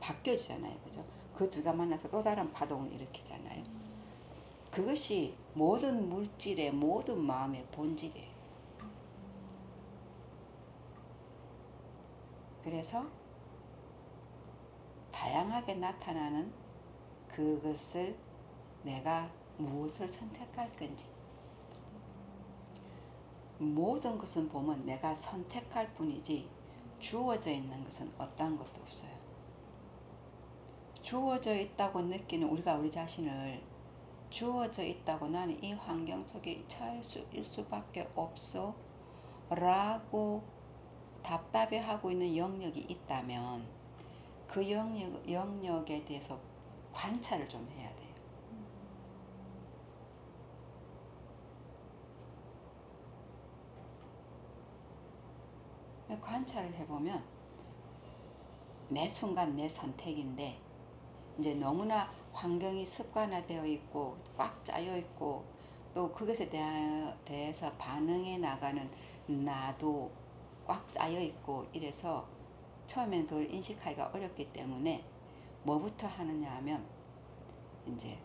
바뀌어지잖아요. 그죠? 그 두가 만나서 또 다른 파동을 일으키잖아요. 그것이 모든 물질의 모든 마음의 본질이에요. 그래서 다양하게 나타나는 그것을 내가 무엇을 선택할 건지, 모든 것은 보면 내가 선택할 뿐이지 주어져 있는 것은 어떠한 것도 없어요. 주어져 있다고 느끼는 우리가 우리 자신을 주어져 있다고, 나는 이 환경 속에 처할 수밖에 없어 라고 답답해하고 있는 영역이 있다면 그 영역에 대해서 관찰을 좀 해야 돼요. 관찰을 해보면 매 순간 내 선택인데 이제 너무나 환경이 습관화되어 있고 꽉 짜여 있고 또 그것에 대해서 반응해 나가는 나도 꽉 짜여 있고 이래서 처음엔 그걸 인식하기가 어렵기 때문에 뭐부터 하느냐 하면 이제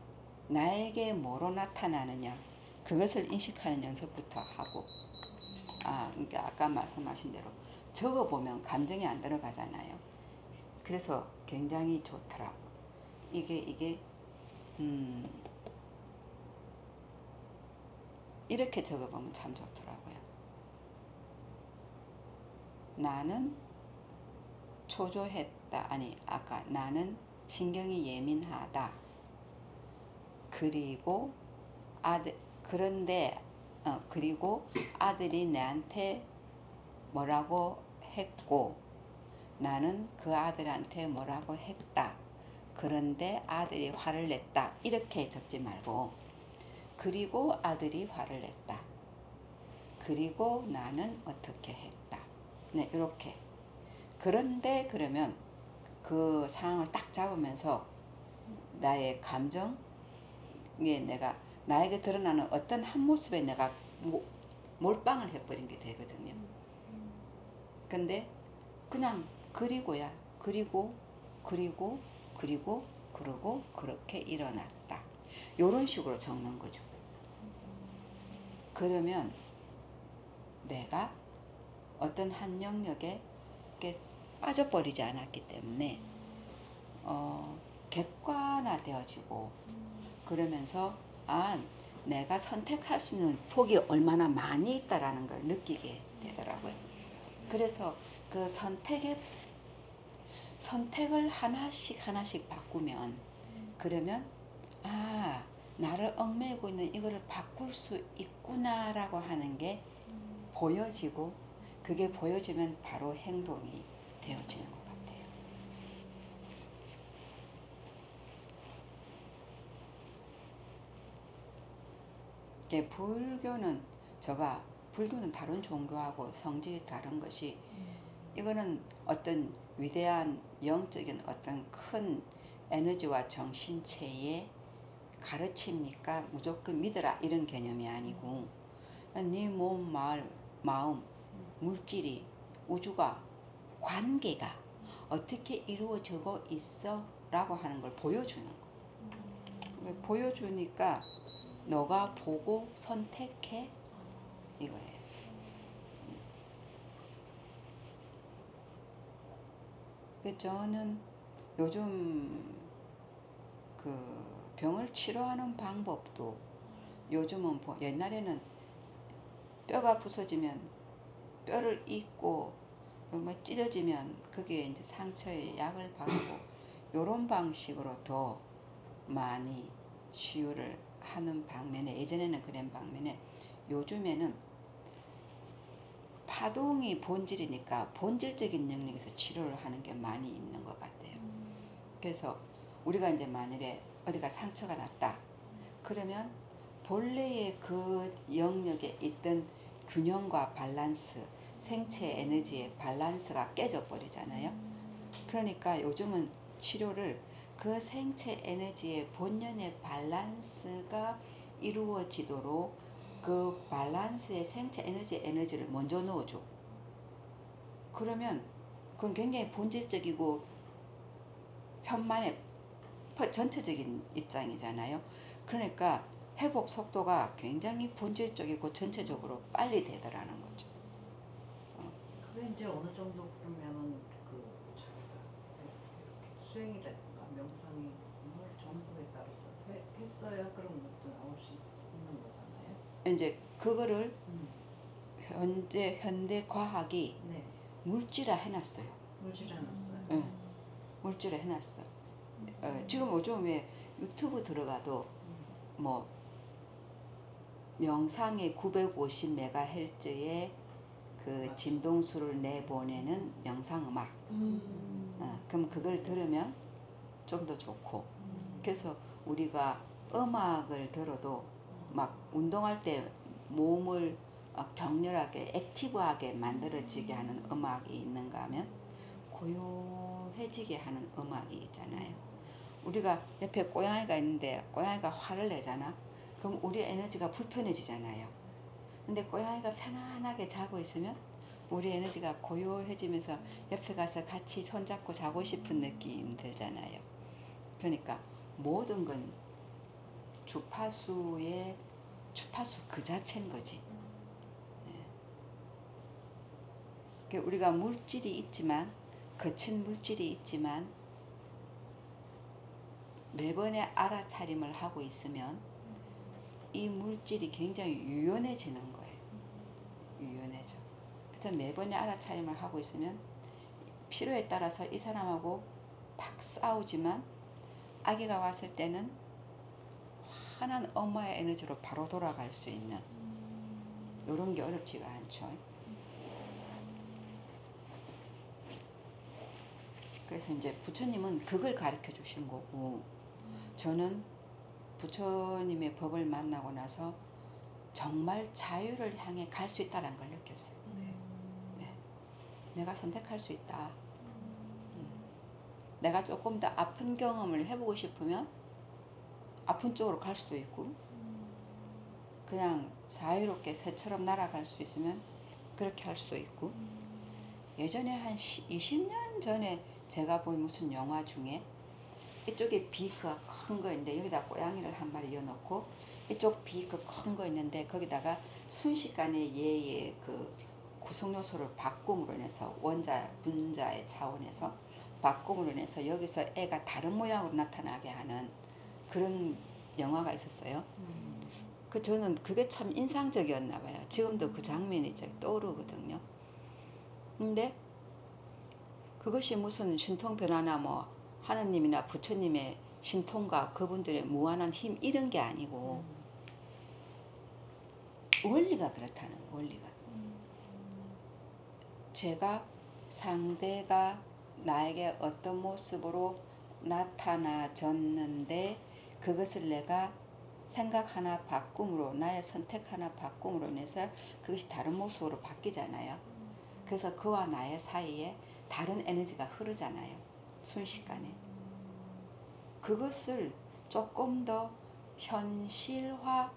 나에게 뭐로 나타나느냐 그것을 인식하는 연습부터 하고, 그러니까 아까 말씀하신 대로 적어보면 감정이 안 들어가잖아요. 그래서 굉장히 좋더라고. 이게 이렇게 적어보면 참 좋더라고요. 나는 초조했다. 아까 나는 신경이 예민하다. 그리고 그리고 아들이 내한테 뭐라고 했고 나는 그 아들한테 뭐라고 했다. 그런데 아들이 화를 냈다. 이렇게 적지 말고 그리고 아들이 화를 냈다. 그리고 나는 어떻게 했다. 네, 이렇게. 그런데 그러면 그 상황을 딱 잡으면서 나의 감정에 나에게 드러나는 어떤 한 모습에 내가 몰빵을 해버린 게 되거든요. 근데 그냥 그리고야 그리고 그렇게 일어났다. 요런 식으로 적는 거죠. 그러면 내가 어떤 한 영역에 빠져버리지 않았기 때문에 객관화되어지고 그러면서 내가 선택할 수 있는 폭이 얼마나 많이 있다라는 걸 느끼게 되더라고요. 그래서 그 선택을 하나씩 바꾸면 그러면 나를 얽매이고 있는 이거를 바꿀 수 있구나라고 하는 게 보여지고 그게 보여지면 바로 행동이 되어지는 것 같아요. 불교는 다른 종교하고 성질이 다른 것이 이거는 어떤 위대한 영적인 어떤 큰 에너지와 정신체의 가르침이니까 무조건 믿어라 이런 개념이 아니고 네 몸, 마음, 물질이 우주가 관계가 어떻게 이루어지고 있어 라고 하는 걸 보여주는 거. 보여주니까 너가 보고 선택해 이거예요. 그 저는 요즘 그 병을 치료하는 방법도 요즘은 옛날에는 뼈가 부서지면 뼈를 잇고 뭐 찢어지면 그게 이제 상처에 약을 바르고 요런 방식으로 더 많이 치유를 하는 방면에, 예전에는 그런 방면에 요즘에는 파동이 본질이니까 본질적인 영역에서 치료를 하는 게 많이 있는 것 같아요. 그래서 우리가 이제 만일에 어디가 상처가 났다 그러면 본래의 그 영역에 있던 균형과 밸런스, 생체 에너지의 밸런스가 깨져 버리잖아요. 그러니까 요즘은 치료를 그 생체 에너지의 본연의 밸런스가 이루어지도록 그 밸런스의 생체 에너지를 먼저 넣어줘. 그러면 그건 굉장히 본질적이고 편만의 전체적인 입장이잖아요. 그러니까 회복 속도가 굉장히 본질적이고 전체적으로 빨리 되더라는 거죠. 그게 이제 어느 정도 그러면은 그 자기가 이렇게 수행이라든가 명상이 뭘 정도에 따라서 했어야 그런 것도 나올 수 있는 거잖아요. 이제 그거를 현대 과학이 네, 물질화 해놨어요. 물질해놨어요. 응, 물질화 해놨어. 지금 요즘 왜 유튜브 들어가도 뭐 명상의 950MHz의 그 진동수를 내보내는 명상음악. 그럼 그걸 들으면 좀 더 좋고. 그래서 우리가 음악을 들어도 막 운동할 때 몸을 격렬하게 액티브하게 만들어지게 하는 음악이 있는가 하면 고요해지게 하는 음악이 있잖아요. 우리가 옆에 고양이가 있는데 고양이가 화를 내잖아. 그럼 우리 에너지가 불편해지잖아요. 근데 고양이가 편안하게 자고 있으면 우리 에너지가 고요해지면서 옆에 가서 같이 손잡고 자고 싶은 느낌 들잖아요. 그러니까 모든 건 주파수 그 자체인 거지. 우리가 물질이 있지만, 거친 물질이 있지만 매번의 알아차림을 하고 있으면 이 물질이 굉장히 유연해지는 거예요. 유연해져. 그래서 매번의 알아차림을 하고 있으면 필요에 따라서 이 사람하고 팍 싸우지만 아기가 왔을 때는 환한 엄마의 에너지로 바로 돌아갈 수 있는 이런 게 어렵지가 않죠. 그래서 이제 부처님은 그걸 가르쳐 주신 거고, 저는 부처님의 법을 만나고 나서 정말 자유를 향해 갈 수 있다는 걸 느꼈어요. 네. 내가 선택할 수 있다. 내가 조금 더 아픈 경험을 해보고 싶으면 아픈 쪽으로 갈 수도 있고, 그냥 자유롭게 새처럼 날아갈 수 있으면 그렇게 할 수도 있고. 예전에 한 20년 전에 제가 본 무슨 영화 중에 이쪽에 비크가 큰 거 있는데 여기다 고양이를 한 마리 이어놓고 이쪽 비크 큰 거 있는데 거기다가 순식간에 얘의 그 구성 요소를 바꿈으로 인해서 원자 분자의 차원에서 바꿈으로 인해서 여기서 애가 다른 모양으로 나타나게 하는 그런 영화가 있었어요. 그 저는 그게 참 인상적이었나 봐요. 지금도 그 장면이 떠오르거든요. 근데 그것이 무슨 신통 변화나 뭐 하느님이나 부처님의 신통과 그분들의 무한한 힘 이런 게 아니고 원리가 그렇다는 원리가. 제가 상대가 나에게 어떤 모습으로 나타나졌는데 그것을 내가 생각 하나 바꿈으로 나의 선택 하나 바꿈으로 인해서 그것이 다른 모습으로 바뀌잖아요. 그래서 그와 나의 사이에 다른 에너지가 흐르잖아요. 순식간에. 그것을 조금 더 현실화,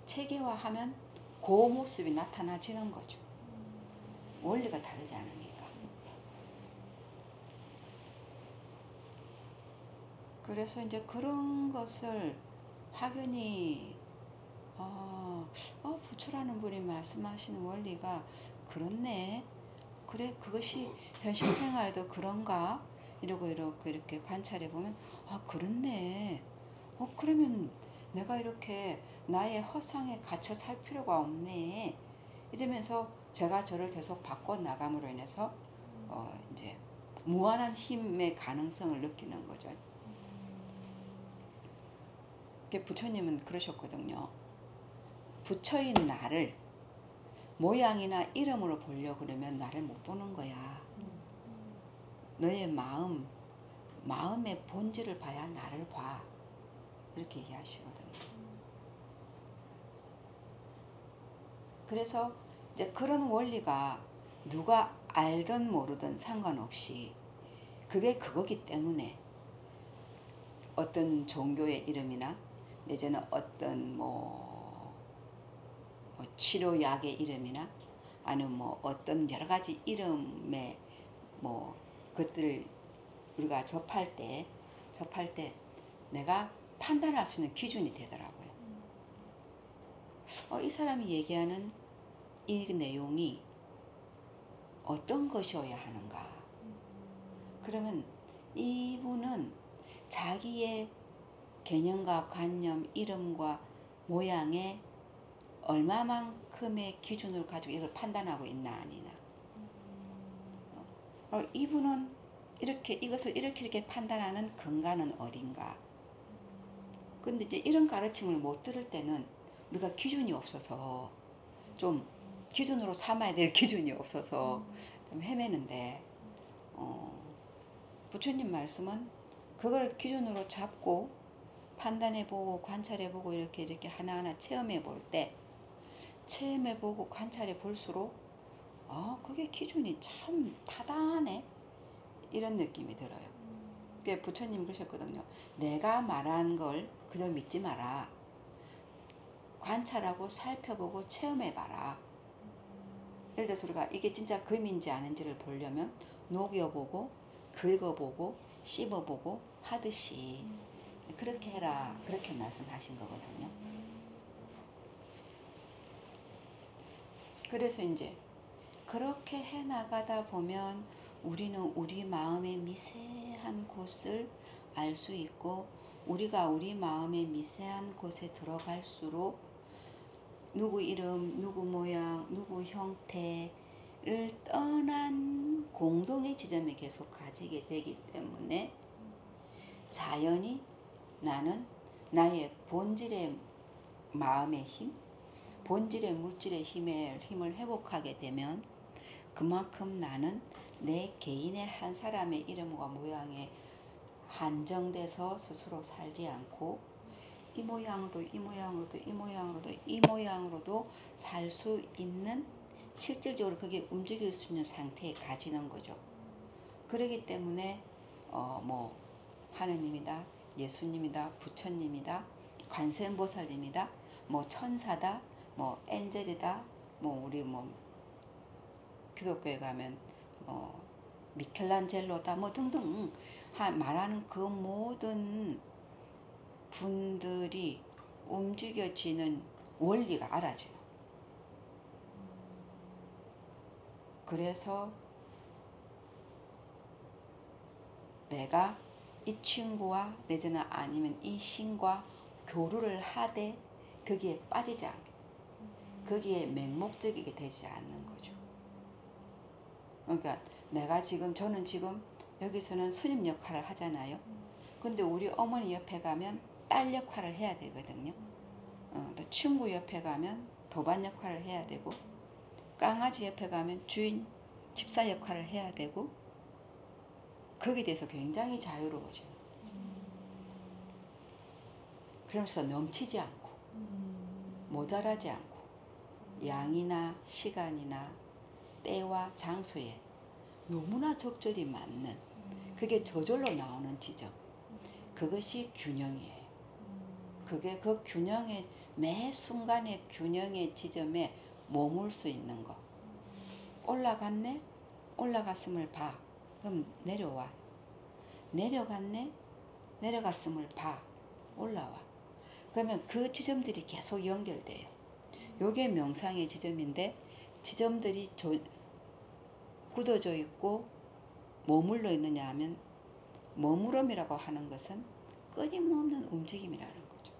체계화하면 그 모습이 나타나지는 거죠. 원리가 다르지 않으니까. 그래서 이제 그런 것을 확연히 부처라는 분이 말씀하시는 원리가 그렇네. 그래 그것이 현실 생활에도 그런가 이러고 이렇게 관찰해 보면 그렇네. 그러면 내가 이렇게 나의 허상에 갇혀 살 필요가 없네. 이러면서 제가 저를 계속 바꿔 나감으로 인해서 이제 무한한 힘의 가능성을 느끼는 거죠. 부처님은 그러셨거든요. 부처인 나를 모양이나 이름으로 보려고 그러면 나를 못 보는 거야. 너의 마음의 본질을 봐야 나를 봐. 이렇게 얘기하시거든요. 그래서 이제 그런 원리가 누가 알든 모르든 상관없이 그게 그거기 때문에 어떤 종교의 이름이나 내지는 어떤 치료약의 이름이나 아니면 어떤 여러 가지 이름의 것들을 우리가 접할 때 내가 판단할 수 있는 기준이 되더라고요. 이 사람이 얘기하는 이 내용이 어떤 것이어야 하는가. 그러면 이분은 자기의 개념과 관념, 이름과 모양에 얼마만큼의 기준을 가지고 이걸 판단하고 있나 아니나. 이분은 이것을 이렇게 판단하는 근간은 어딘가. 근데 이제 이런 가르침을 못 들을 때는 우리가 기준이 없어서 좀 기준으로 삼아야 될 기준이 없어서 좀 헤매는데 부처님 말씀은 그걸 기준으로 잡고 판단해보고 관찰해보고 이렇게 하나하나 체험해보고 관찰해 볼수록 그게 기준이 참 타당하네 이런 느낌이 들어요. 그게 부처님 그러셨거든요. 내가 말한 걸 그저 믿지 마라. 관찰하고 살펴보고 체험해봐라. 예를 들어서 우리가 이게 진짜 금인지 아닌지를 보려면 녹여보고 긁어보고 씹어보고 하듯이 그렇게 해라. 그렇게 말씀하신 거거든요. 그래서 이제 그렇게 해나가다 보면 우리는 우리 마음의 미세한 곳을 알 수 있고 우리가 우리 마음의 미세한 곳에 들어갈수록 누구 이름, 누구 모양, 누구 형태를 떠난 공동의 지점에 계속 가지게 되기 때문에 자연히 나는 나의 본질의 마음의 힘, 본질의 물질의 힘을 회복하게 되면 그만큼 나는 내 개인의 한 사람의 이름과 모양에 한정돼서 스스로 살지 않고 이 모양으로도 살 수 있는 실질적으로 그게 움직일 수 있는 상태에 가지는 거죠. 그렇기 때문에 하느님이다, 예수님이다, 부처님이다, 관세음보살님이다, 천사다, 엔젤이다, 우리 기독교에 가면 미켈란젤로다 등등 말하는 그 모든 분들이 움직여지는 원리가 알아져요. 그래서 내가 이 친구와 내지는 아니면 이 신과 교류를 하되 거기에 빠지지 않게 거기에 맹목적이게 되지 않는 거죠. 그러니까 저는 지금 여기서는 스님 역할을 하잖아요. 근데 우리 어머니 옆에 가면 딸 역할을 해야 되거든요. 또 친구 옆에 가면 도반 역할을 해야 되고 강아지 옆에 가면 주인, 집사 역할을 해야 되고 거기에 대해서 굉장히 자유로워져요. 그러면서 넘치지 않고 모자라지 않고 양이나 시간이나 때와 장소에 너무나 적절히 맞는 그게 저절로 나오는 지점 그것이 균형이에요. 그게 그 균형의 매 순간의 균형의 지점에 머물 수 있는 거. 올라갔네? 올라갔음을 봐. 그럼 내려와. 내려갔네? 내려갔음을 봐. 올라와. 그러면 그 지점들이 계속 연결돼요. 요게 명상의 지점인데 지점들이 굳어져 있고 머물러 있느냐 하면 머무름이라고 하는 것은 끊임없는 움직임이라는 거죠.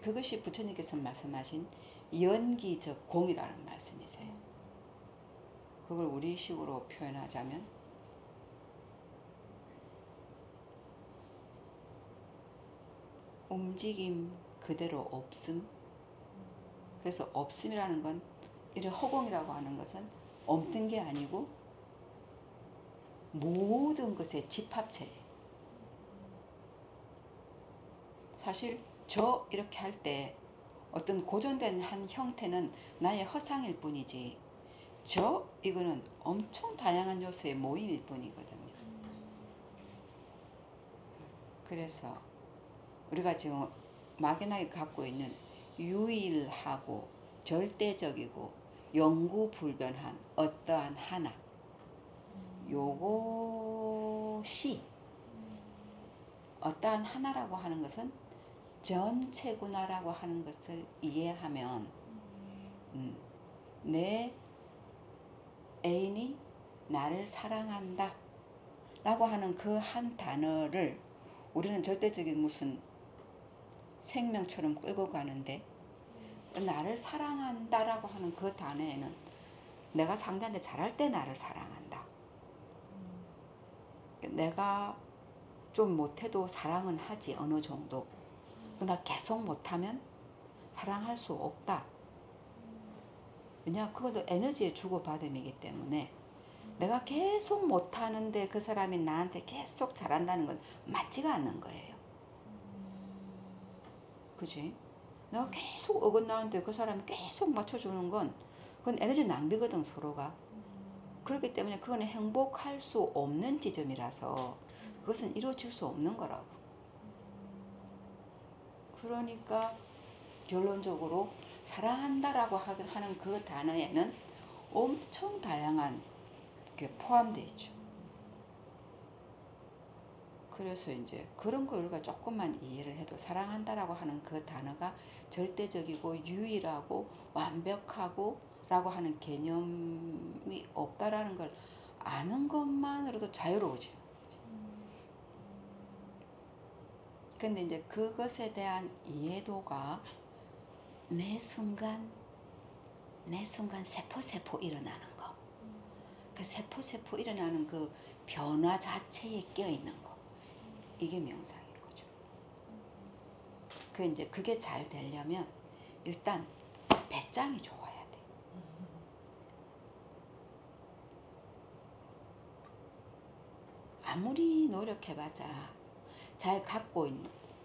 그것이 부처님께서 말씀하신 연기적 공이라는 말씀이세요. 그걸 우리식으로 표현하자면 움직임 그대로 없음. 그래서 없음이라는 건 이런 허공이라고 하는 것은 없는 게 아니고 모든 것의 집합체예요. 사실 저 이렇게 할 때 어떤 고정된 한 형태는 나의 허상일 뿐이지 저 이거는 엄청 다양한 요소의 모임일 뿐이거든요. 그래서 우리가 지금 막연하게 갖고 있는 유일하고 절대적이고 영구불변한 어떠한 하나 요것이 어떠한 하나라고 하는 것은 전체구나라고 하는 것을 이해하면 내 애인이 나를 사랑한다 라고 하는 그 한 단어를 우리는 절대적인 무슨 생명처럼 끌고 가는데 나를 사랑한다 라고 하는 그 단어에는 내가 상대한테 잘할 때 나를 사랑한다. 내가 좀 못해도 사랑은 하지 어느 정도. 그러나 계속 못하면 사랑할 수 없다. 왜냐 그것도 에너지의 주고받음이기 때문에 내가 계속 못하는데 그 사람이 나한테 계속 잘한다는 건 맞지가 않는 거예요. 그지? 내가 계속 어긋나는데 그 사람이 계속 맞춰주는 건 그건 에너지 낭비거든 서로가. 그렇기 때문에 그건 행복할 수 없는 지점이라서 그것은 이루어질 수 없는 거라고. 그러니까 결론적으로 사랑한다라고 하는 그 단어에는 엄청 다양한 게 포함되어 있죠. 그래서 이제 그런 걸 우리가 조금만 이해를 해도 사랑한다라고 하는 그 단어가 절대적이고 유일하고 완벽하고 라고 하는 개념이 없다라는 걸 아는 것만으로도 자유로워지는 거죠. 근데 이제 그것에 대한 이해도가 매 순간 세포 일어나는 거. 그 세포 일어나는 그 변화 자체에 껴있는 거. 이게 명상인 거죠. 이제 그게 잘 되려면 일단 배짱이 좋아야 돼. 아무리 노력해봤자 잘 갖고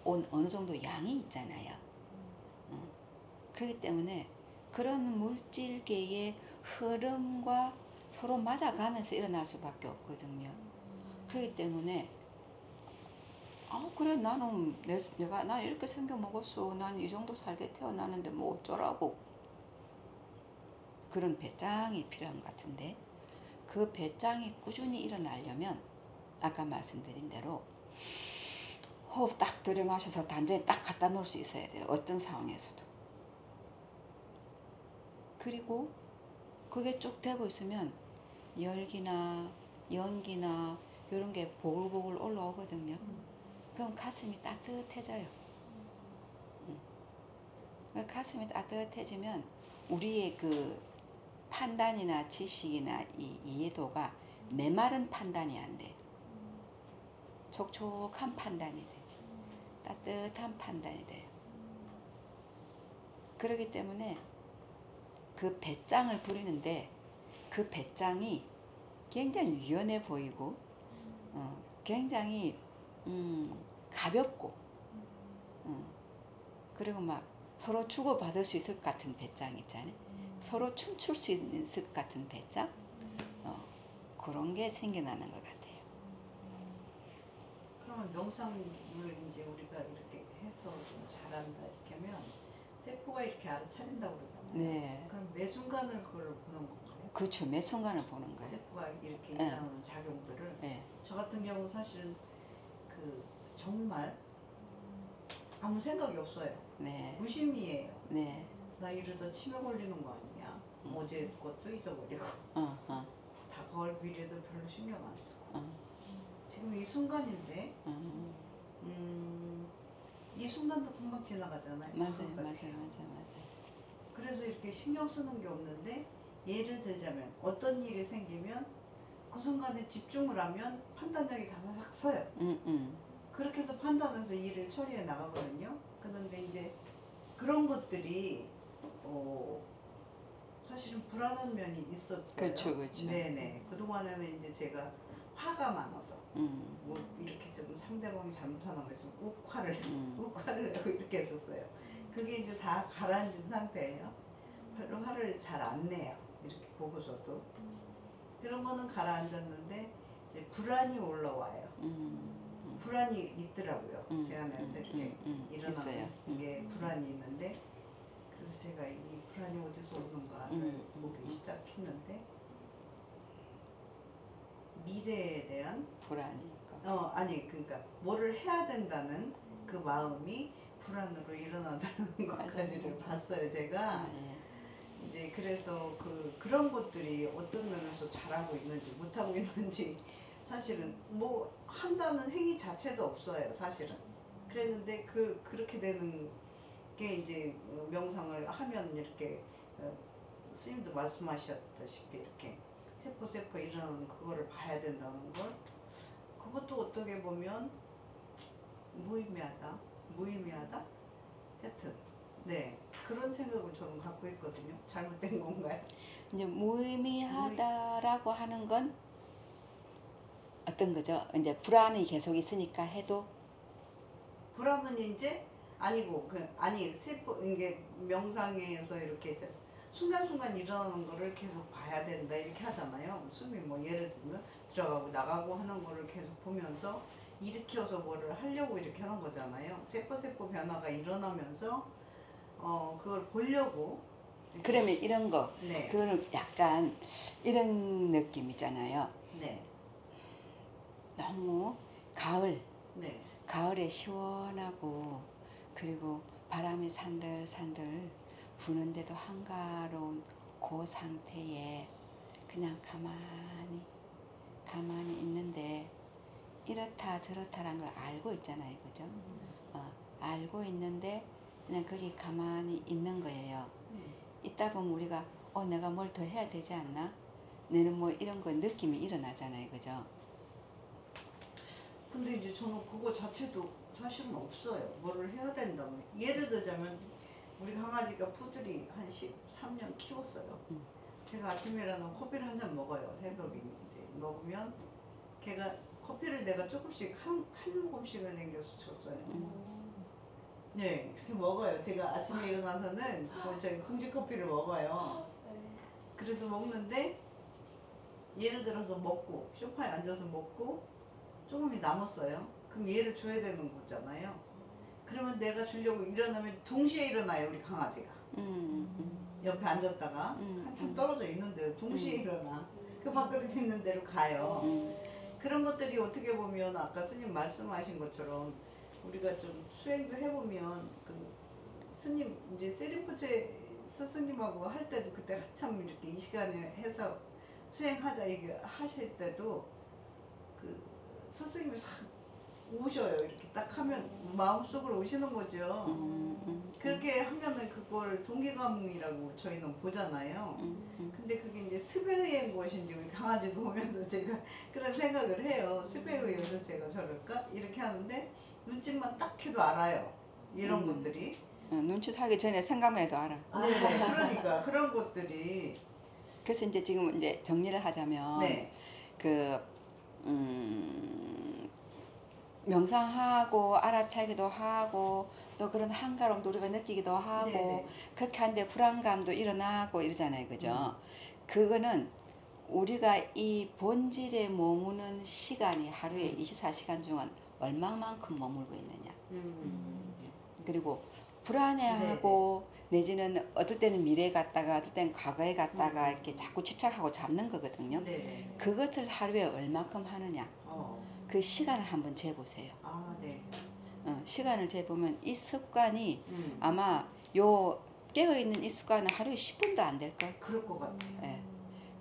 온 어느 정도 양이 있잖아요. 그렇기 때문에 그런 물질계의 흐름과 서로 맞아가면서 일어날 수밖에 없거든요. 그렇기 때문에 그래 나는 난 이렇게 생겨 먹었어. 나는 이 정도 살게 태어났는데 뭐 어쩌라고. 그런 배짱이 필요한 것 같은데 그 배짱이 꾸준히 일어나려면 아까 말씀드린 대로 호흡 딱 들이마셔서 단전에 딱 갖다 놓을 수 있어야 돼요. 어떤 상황에서도. 그리고 그게 쭉 되고 있으면 열기나 연기나 이런 게 보글보글 올라오거든요. 그럼 가슴이 따뜻해져요. 가슴이 따뜻해지면 우리의 그 판단이나 지식이나 이 이해도가 메마른 판단이 안 돼. 촉촉한 판단이 되지. 따뜻한 판단이 돼요. 그렇기 때문에 그 배짱을 부리는데 그 배짱이 굉장히 유연해 보이고 굉장히 가볍고 그리고 막 서로 주고받을 수 있을 것 같은 배짱 있잖아요. 서로 춤출 수 있을 것 같은 배짱 그런 게 생겨나는 것 같아요. 그러면 명상을 이제 우리가 이렇게 해서 좀 잘한다 이렇게 하면 세포가 이렇게 알아차린다고 그러잖아요. 네. 그럼 매 순간을 그걸 보는 건가요? 그렇죠. 매 순간을 보는 거예요. 세포가 이렇게 네. 일어나는 작용들을. 네. 저 같은 경우 사실은 그 정말 아무 생각이 없어요. 네. 무심이에요. 네. 나 이러다 치매 걸리는 거 아니냐. 어제 것도 잊어버리고 어, 어, 다 거울 미래도 별로 신경 안 쓰고 어, 지금 이 순간인데 이 순간도 금방 지나가잖아요. 맞아요, 순간이. 맞아요. 그래서 이렇게 신경 쓰는 게 없는데 예를 들자면 어떤 일이 생기면 그 순간에 집중을 하면 판단력이 다다닥 서요. 그렇게 해서 판단해서 일을 처리해 나가거든요. 그런데 이제 그런 것들이 사실은 불안한 면이 있었어요. 그렇죠. 네네. 그동안에는 이제 제가 화가 많아서 뭐 이렇게 좀 상대방이 잘못하는 거 있으면 욱화를 내고 이렇게 했었어요. 그게 이제 다 가라앉은 상태예요. 별로 화를 잘 안 내요. 이렇게 보고서도. 그런 거는 가라앉았는데 이제 불안이 올라와요. 불안이 있더라고요. 제 안에서 이렇게 일어나는 게 불안이 있는데 그래서 제가 이 불안이 어디서 오는가를 보기 시작했는데 미래에 대한 불안이 있고. 아니 그러니까 뭐를 해야 된다는 그 마음이 불안으로 일어나다는 것까지를 봤어요. 제가 이제 그래서 그런 것들이 어떤 면에서 잘하고 있는지 못하고 있는지 사실은 뭐 한다는 행위 자체도 없어요. 사실은 그랬는데 그렇게 되는 게 이제 명상을 하면 이렇게 스님도 말씀하셨다시피 이렇게 세포 일어나는 그거를 봐야 된다는 걸 그것도 어떻게 보면 무의미하다 하여튼 네 그런 생각을 저는 갖고 있거든요. 잘못된 건가요? 이제 무의미하다라고 하는 건 어떤 거죠? 이제 불안이 계속 있으니까 해도 불안은 이제 아니고 아니 세포 이게 명상에서 이렇게 순간순간 일어나는 거를 계속 봐야 된다 이렇게 하잖아요. 숨이 뭐 예를 들면 들어가고 나가고 하는 거를 계속 보면서 일으켜서 뭐를 하려고 이렇게 하는 거잖아요. 세포 변화가 일어나면서 그걸 보려고 그러면 이런 거 네. 그거는 약간 이런 느낌이잖아요. 네. 너무 가을 네. 가을에 시원하고 그리고 바람이 산들산들 부는데도 한가로운 그 상태에 그냥 가만히 있는데 이렇다 저렇다라는 걸 알고 있잖아요. 그죠? 알고 있는데 그냥 거기 가만히 있는 거예요. 있다 보면 우리가 내가 뭘 더 해야 되지 않나? 내는 뭐 이런 거 느낌이 일어나잖아요. 그죠? 근데 이제 저는 그거 자체도 사실은 없어요. 뭐를 해야 된다면. 예를 들자면 우리 강아지가 푸들이 한 13년 키웠어요. 제가 아침에 일어나면 커피를 한 잔 먹어요. 새벽에 이제 먹으면 걔가 커피를 내가 조금씩 한 모금씩을 남겨서 줬어요. 네, 그렇게 먹어요. 제가 아침에 일어나서는 저기 궁지 커피를 먹어요. 그래서 먹는데 예를 들어서 먹고 소파에 앉아서 먹고 조금이 남았어요. 그럼 얘를 줘야 되는 거잖아요. 그러면 내가 주려고 일어나면 동시에 일어나요. 우리 강아지가. 옆에 앉았다가 한참 떨어져 있는데 동시에 일어나. 그 밥그릇 있는 데로 가요. 그런 것들이 어떻게 보면 아까 스님 말씀하신 것처럼 우리가 좀 수행도 해보면 스님 이제 세린포체 스승님하고 할 때도 그때 한참 이렇게 이 시간에 해서 수행하자 얘기 하실 때도 스승님이 싹 오셔요. 이렇게 딱 하면 마음속으로 오시는 거죠. 그렇게 하면은 그걸 동기감이라고 저희는 보잖아요. 근데 그게 이제 습에 의한 것인지 우리 강아지도 보면서 제가 그런 생각을 해요. 습에 의해서 제가 저럴까? 이렇게 하는데 눈짓만 딱 해도 알아요. 이런 것들이. 눈짓하기 전에 생각만 해도 알아. 네, 그러니까 그런 것들이. 그래서 이제 지금 이제 정리를 하자면 네. 명상하고 알아차기도 하고 또 그런 한가로움도 우리가 느끼기도 하고 네네. 그렇게 하는데 불안감도 일어나고 이러잖아요. 그죠? 그거는 우리가 이 본질에 머무는 시간이 하루에 24시간 중은 얼마만큼 머물고 있느냐. 그리고 불안해하고 내지는 어떨 때는 미래에 갔다가 어떨 때는 과거에 갔다가 이렇게 자꾸 집착하고 잡는 거거든요. 네네. 그것을 하루에 얼마큼 하느냐. 그 시간을 한번 재보세요. 아, 네. 시간을 재보면 이 습관이 아마 요 깨어있는 이 습관은 하루에 10분도 안 될걸. 그럴 것 같아. 예.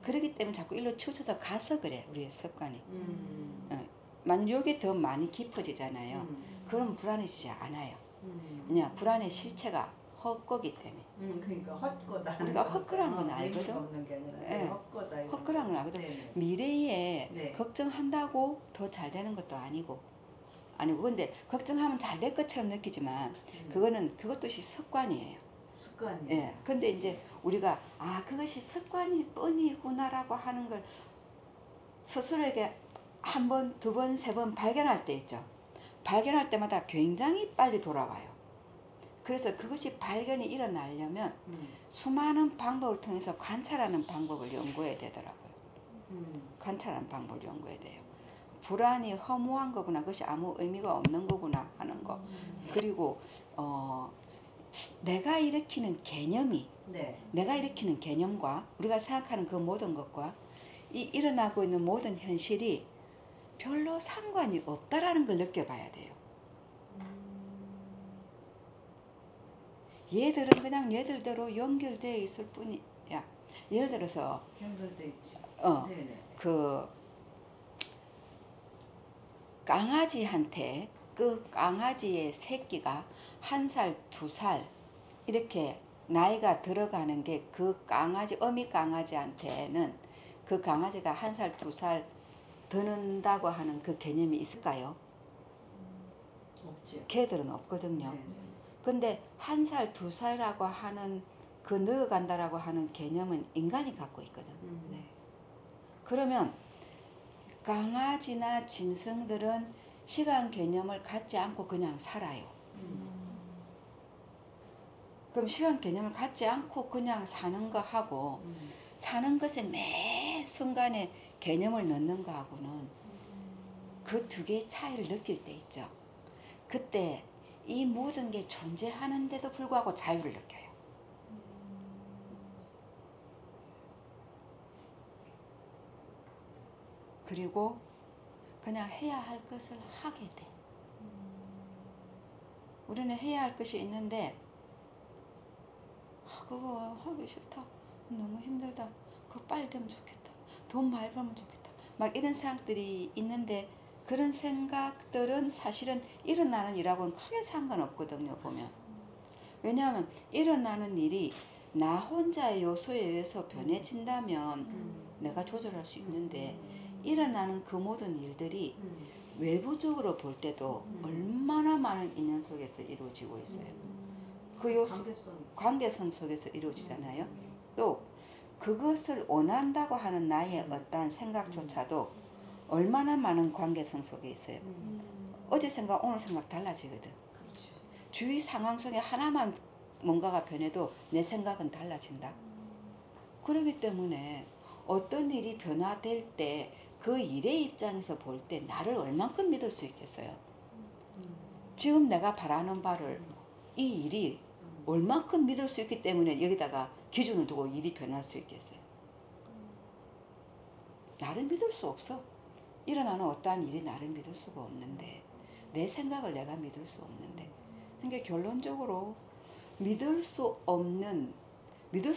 그렇기 때문에 자꾸 일로 치우쳐서 가서 그래 우리의 습관이. 음. 만약 여기 더 많이 깊어지잖아요. 음. 그럼 불안해지지 않아요. 음. 그냥 불안의 실체가 헛거기 때문에. 그러니까 헛거다. 우리가 헛거라는 건 알거든. 의미가 없는 게 아니라 예. 헛거다. 이런 헛거라는 건 거. 알거든. 네네. 미래에 네. 걱정한다고 더 잘 되는 것도 아니고 근데 걱정하면 잘 될 것처럼 느끼지만 그것도 습관이에요. 습관이. 예. 근데 이제 우리가 그것이 습관일 뿐이구나라고 하는 걸 스스로에게 한 번, 두 번, 세 번 발견할 때 있죠. 발견할 때마다 굉장히 빨리 돌아와요. 그래서 그것이 발견이 일어나려면 수많은 방법을 통해서 관찰하는 방법을 연구해야 되더라고요. 관찰하는 방법을 연구해야 돼요. 불안이 허무한 거구나, 그것이 아무 의미가 없는 거구나 하는 거. 그리고 내가 일으키는 개념이 네. 내가 일으키는 개념과 우리가 생각하는 그 모든 것과 일어나고 있는 모든 현실이 별로 상관이 없다라는 걸 느껴봐야 돼요. 얘들은 그냥 얘들대로 연결되어 있을 뿐이야. 예를 들어서 연결돼 있지. 네네. 그 강아지한테 그 강아지의 새끼가 1살, 2살 이렇게 나이가 들어가는 게 그 강아지, 어미 강아지한테는 그 강아지가 1살, 2살 드는다고 하는 그 개념이 있을까요? 없지. 걔들은 없거든요. 네. 근데 1살, 2살이라고 하는 그 늙어간다라고 하는 개념은 인간이 갖고 있거든. 네. 그러면 강아지나 짐승들은 시간 개념을 갖지 않고 그냥 살아요. 그럼 시간 개념을 갖지 않고 그냥 사는 거 하고 사는 것에 매 순간에 개념을 넣는 거하고는 그 두 개의 차이를 느낄 때 있죠. 그때 이 모든 게 존재하는데도 불구하고 자유를 느껴요. 그리고 그냥 해야 할 것을 하게 돼. 우리는 해야 할 것이 있는데 그거 하기 싫다. 너무 힘들다. 그거 빨리 되면 좋겠다. 돈 많이 벌면 좋겠다. 막 이런 생각들이 있는데 그런 생각들은 사실은 일어나는 일하고는 크게 상관없거든요. 보면. 왜냐하면 일어나는 일이 나 혼자의 요소에 의해서 변해진다면 내가 조절할 수 있는데 일어나는 그 모든 일들이 외부적으로 볼 때도 얼마나 많은 인연 속에서 이루어지고 있어요. 그 요소, 관계성 속에서 이루어지잖아요. 또 그것을 원한다고 하는 나의 어떠한 생각조차도 얼마나 많은 관계성 속에 있어요. 어제 생각, 오늘 생각 달라지거든. 그렇지. 주위 상황 속에 하나만 뭔가가 변해도 내 생각은 달라진다. 그렇기 때문에 어떤 일이 변화될 때 그 일의 입장에서 볼 때 나를 얼만큼 믿을 수 있겠어요. 지금 내가 바라는 바를 이 일이 얼만큼 믿을 수 있기 때문에 여기다가 기준을 두고 일이 변할 수 있겠어요. 나를 믿을 수 없어. 일어나는 어떠한 일이 나를 믿을 수가 없는데 내 생각을 내가 믿을 수 없는데 그러니까 결론적으로 믿을 수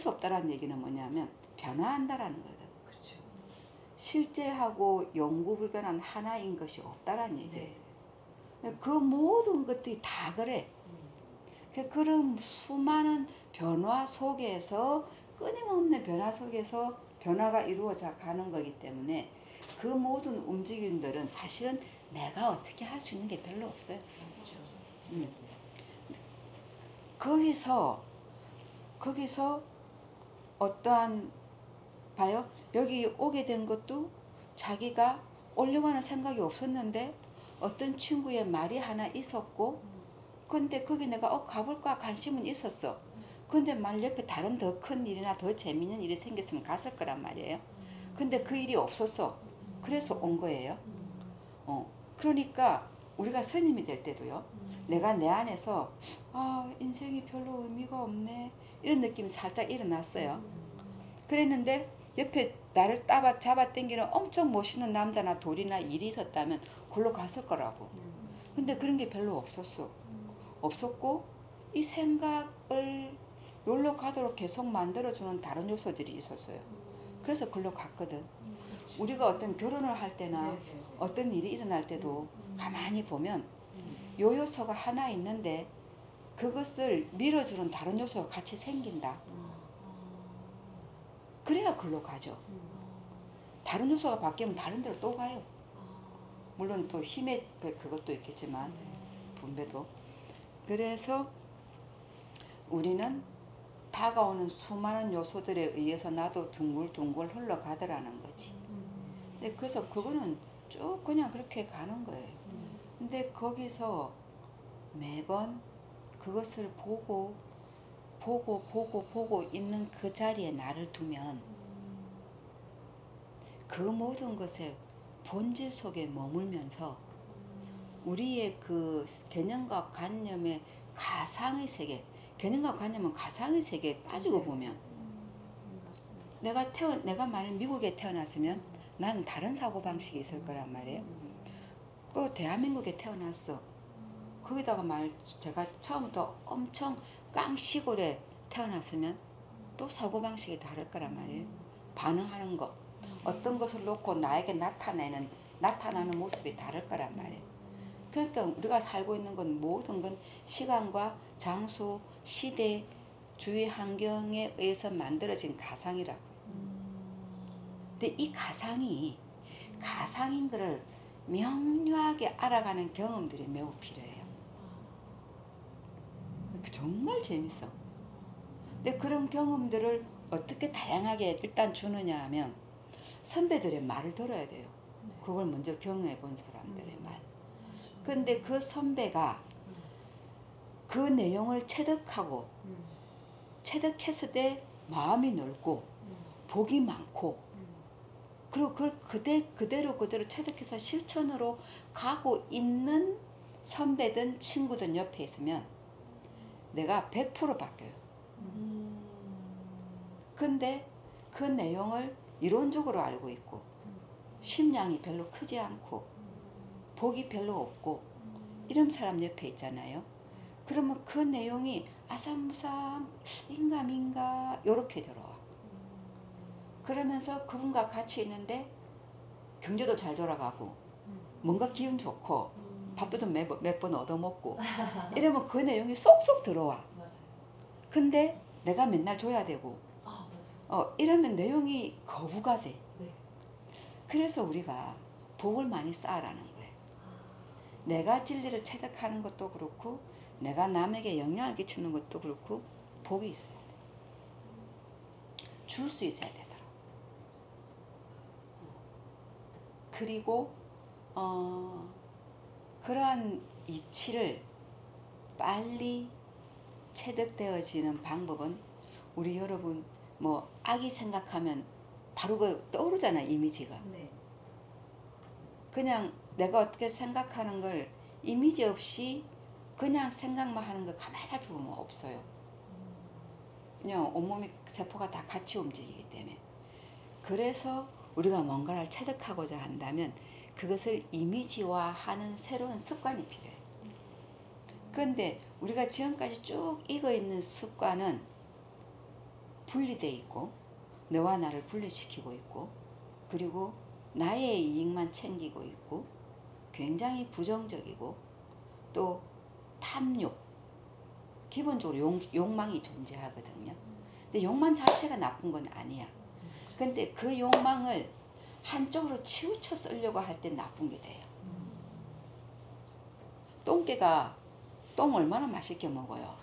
없다라는 얘기는 뭐냐면 변화한다라는 거거든. 그렇죠. 실제하고 영구불변한 하나인 것이 없다라는 얘기예요. 네. 그 모든 것들이 다 그래. 그런 수많은 변화 속에서 끊임없는 변화 속에서 변화가 이루어져 가는 거기 때문에 그 모든 움직임들은 사실은 내가 어떻게 할 수 있는 게 별로 없어요. 거기서 어떠한 봐요. 여기 오게 된 것도 자기가 오려고 하는 생각이 없었는데 어떤 친구의 말이 하나 있었고 근데 거기 내가 가볼까 관심은 있었어. 근데 말 옆에 다른 더 큰 일이나 더 재밌는 일이 생겼으면 갔을 거란 말이에요. 근데 그 일이 없었어. 그래서 온 거예요. 그러니까 우리가 스님이 될 때도요. 내가 내 안에서 인생이 별로 의미가 없네 이런 느낌이 살짝 일어났어요. 그랬는데 옆에 나를 잡아 당기는 엄청 멋있는 남자나 돌이나 일이 있었다면 그걸로 갔을 거라고. 근데 그런 게 별로 없었고 이 생각을 여기로 가도록 계속 만들어주는 다른 요소들이 있었어요. 그래서 글로 갔거든. 우리가 어떤 결혼을 할 때나 네, 네, 네. 어떤 일이 일어날 때도 가만히 보면 요 요소가 하나 있는데 그것을 밀어주는 다른 요소가 같이 생긴다. 그래야 글로 가죠. 다른 요소가 바뀌면 다른 데로 또 가요. 물론 또 힘의 그것도 있겠지만 분배도. 그래서 우리는 다가오는 수많은 요소들에 의해서 나도 둥글둥글 흘러가더라는 거지. 근데 그래서 그거는 쭉 그냥 그렇게 가는 거예요. 근데 거기서 매번 그것을 보고 있는 그 자리에 나를 두면 그 모든 것의 본질 속에 머물면서 우리의 그 개념과 관념의 가상의 세계, 개념과 관념은 가상의 세계에 따지고 보면 내가 만약 미국에 태어났으면 나는 다른 사고방식이 있을 거란 말이에요. 그리고 대한민국에 태어났어. 거기다가 제가 처음부터 엄청 깡시골에 태어났으면 또 사고방식이 다를 거란 말이에요. 반응하는 것, 어떤 것을 놓고 나에게 나타나는 모습이 다를 거란 말이에요. 그러니까 우리가 살고 있는 건 모든 건 시간과 장소, 시대, 주위 환경에 의해서 만들어진 가상이라고. 근데 이 가상인 거를 명료하게 알아가는 경험들이 매우 필요해요. 정말 재밌어. 근데 그런 경험들을 어떻게 다양하게 일단 주느냐 하면 선배들의 말을 들어야 돼요. 그걸 먼저 경험해 본 사람들의 말. 근데 그 선배가 그 내용을 체득했을 때 마음이 넓고 복이 많고 그리고 그걸 그대로 체득해서 실천으로 가고 있는 선배든 친구든 옆에 있으면 내가 100% 바뀌어요. 근데 그 내용을 이론적으로 알고 있고 심량이 별로 크지 않고 복이 별로 없고 이런 사람 옆에 있잖아요. 그러면 그 내용이 아삼무삼 인가민가 이렇게 들어와. 그러면서 그분과 같이 있는데 경제도 잘 돌아가고 뭔가 기분 좋고 밥도 좀 몇 번 얻어먹고 이러면 그 내용이 쏙쏙 들어와. 근데 내가 맨날 줘야 되고 이러면 내용이 거부가 돼. 그래서 우리가 복을 많이 쌓으라는 거예요. 내가 진리를 체득하는 것도 그렇고 내가 남에게 영향을 끼치는 것도 그렇고 복이 있어야 돼. 줄 수 있어야 되더라. 그리고 그러한 이치를 빨리 체득되어지는 방법은 우리 여러분 뭐 아기 생각하면 바로 그 떠오르잖아 이미지가. 네. 그냥 내가 어떻게 생각하는 걸 이미지 없이 그냥 생각만 하는 거 가만히 살펴보면 없어요. 그냥 온몸이 세포가 다 같이 움직이기 때문에. 그래서 우리가 뭔가를 체득하고자 한다면 그것을 이미지화하는 새로운 습관이 필요해요. 그런데 우리가 지금까지 쭉 익어 있는 습관은 분리되어 있고 너와 나를 분리시키고 있고 그리고 나의 이익만 챙기고 있고 굉장히 부정적이고 또 탐욕, 기본적으로 욕망이 존재하거든요. 근데 욕망 자체가 나쁜 건 아니야. 근데 그 욕망을 한쪽으로 치우쳐 쓰려고 할 때 나쁜 게 돼요. 똥개가 똥 얼마나 맛있게 먹어요.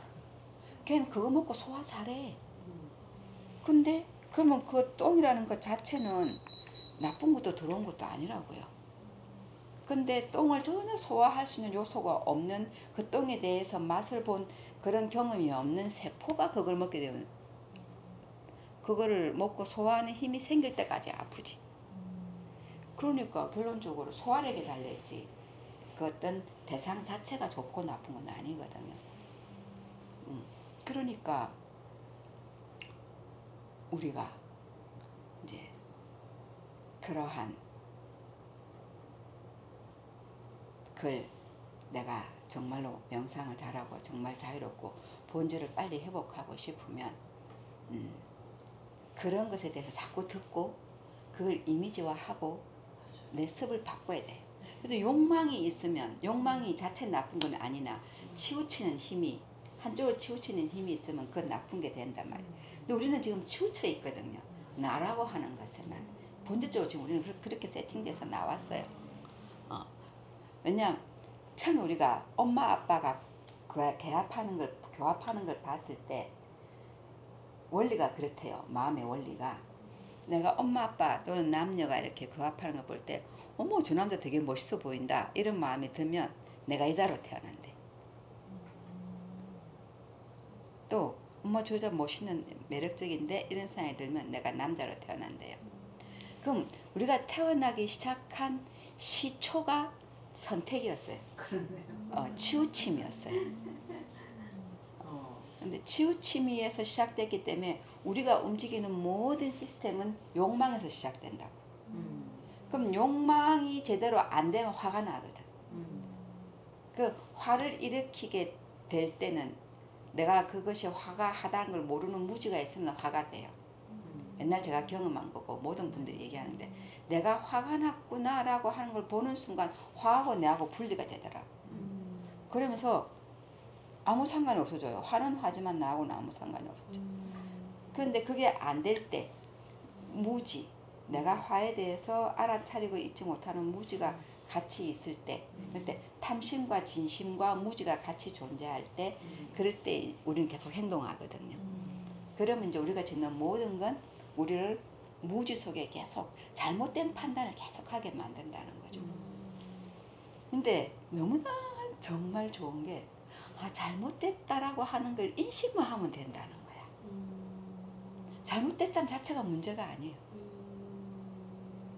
걔는 그거 먹고 소화 잘해. 근데 그러면 그 똥이라는 것 자체는 나쁜 것도 더러운 것도 아니라고요. 근데 똥을 전혀 소화할 수 있는 요소가 없는 그 똥에 대해서 맛을 본 그런 경험이 없는 세포가 그걸 먹게 되면 그거를 먹고 소화하는 힘이 생길 때까지 아프지. 그러니까 결론적으로 소화력에 달려있지 그 어떤 대상 자체가 좋고 나쁜 건 아니거든요. 그러니까 우리가 이제 그러한 글 내가 정말로 명상을 잘하고 정말 자유롭고 본질을 빨리 회복하고 싶으면 그런 것에 대해서 자꾸 듣고 그걸 이미지화하고 내 습을 바꿔야 돼. 그래서 욕망이 있으면 욕망이 자체 나쁜 건 아니나 치우치는 힘이 한쪽을 치우치는 힘이 있으면 그건 나쁜 게 된단 말이야. 근데 우리는 지금 치우쳐 있거든요. 나라고 하는 것에만 본질적으로 지금 우리는 그렇게 세팅돼서 나왔어요. 왜냐하면 처음에 우리가 엄마 아빠가 교합하는 걸 봤을 때 원리가 그렇대요. 마음의 원리가 내가 엄마 아빠 또는 남녀가 이렇게 교합하는 걸 볼 때 어머 저 남자 되게 멋있어 보인다 이런 마음이 들면 내가 여자로 태어난대. 또 어머 저 여자 멋있는 매력적인데 이런 생각이 들면 내가 남자로 태어난대요. 그럼 우리가 태어나기 시작한 시초가 선택이었어요. 그렇네요. 치우침이었어요. 근데 치우침에서 시작됐기 때문에 우리가 움직이는 모든 시스템은 욕망에서 시작된다고. 그럼 욕망이 제대로 안 되면 화가 나거든. 그 화를 일으키게 될 때는 내가 그것이 화가 하다는 걸 모르는 무지가 있으면 화가 돼요. 옛날 제가 경험한 거고 모든 분들이 얘기하는데 내가 화가 났구나 라고 하는 걸 보는 순간 화하고 내하고 분리가 되더라고. 그러면서 아무 상관이 없어져요. 화는 화지만 나하고는 아무 상관이 없어져. 그런데 그게 안 될 때 무지, 내가 화에 대해서 알아차리고 있지 못하는 무지가 같이 있을 때, 그럴 때 탐심과 진심과 무지가 같이 존재할 때, 그럴 때 우리는 계속 행동하거든요. 그러면 이제 우리가 짓는 모든 건 우리를 무지 속에 계속 잘못된 판단을 계속하게 만든다는 거죠. 근데 너무나 정말 좋은 게 잘못됐다라고 하는 걸 인식만 하면 된다는 거야. 잘못됐다는 자체가 문제가 아니에요.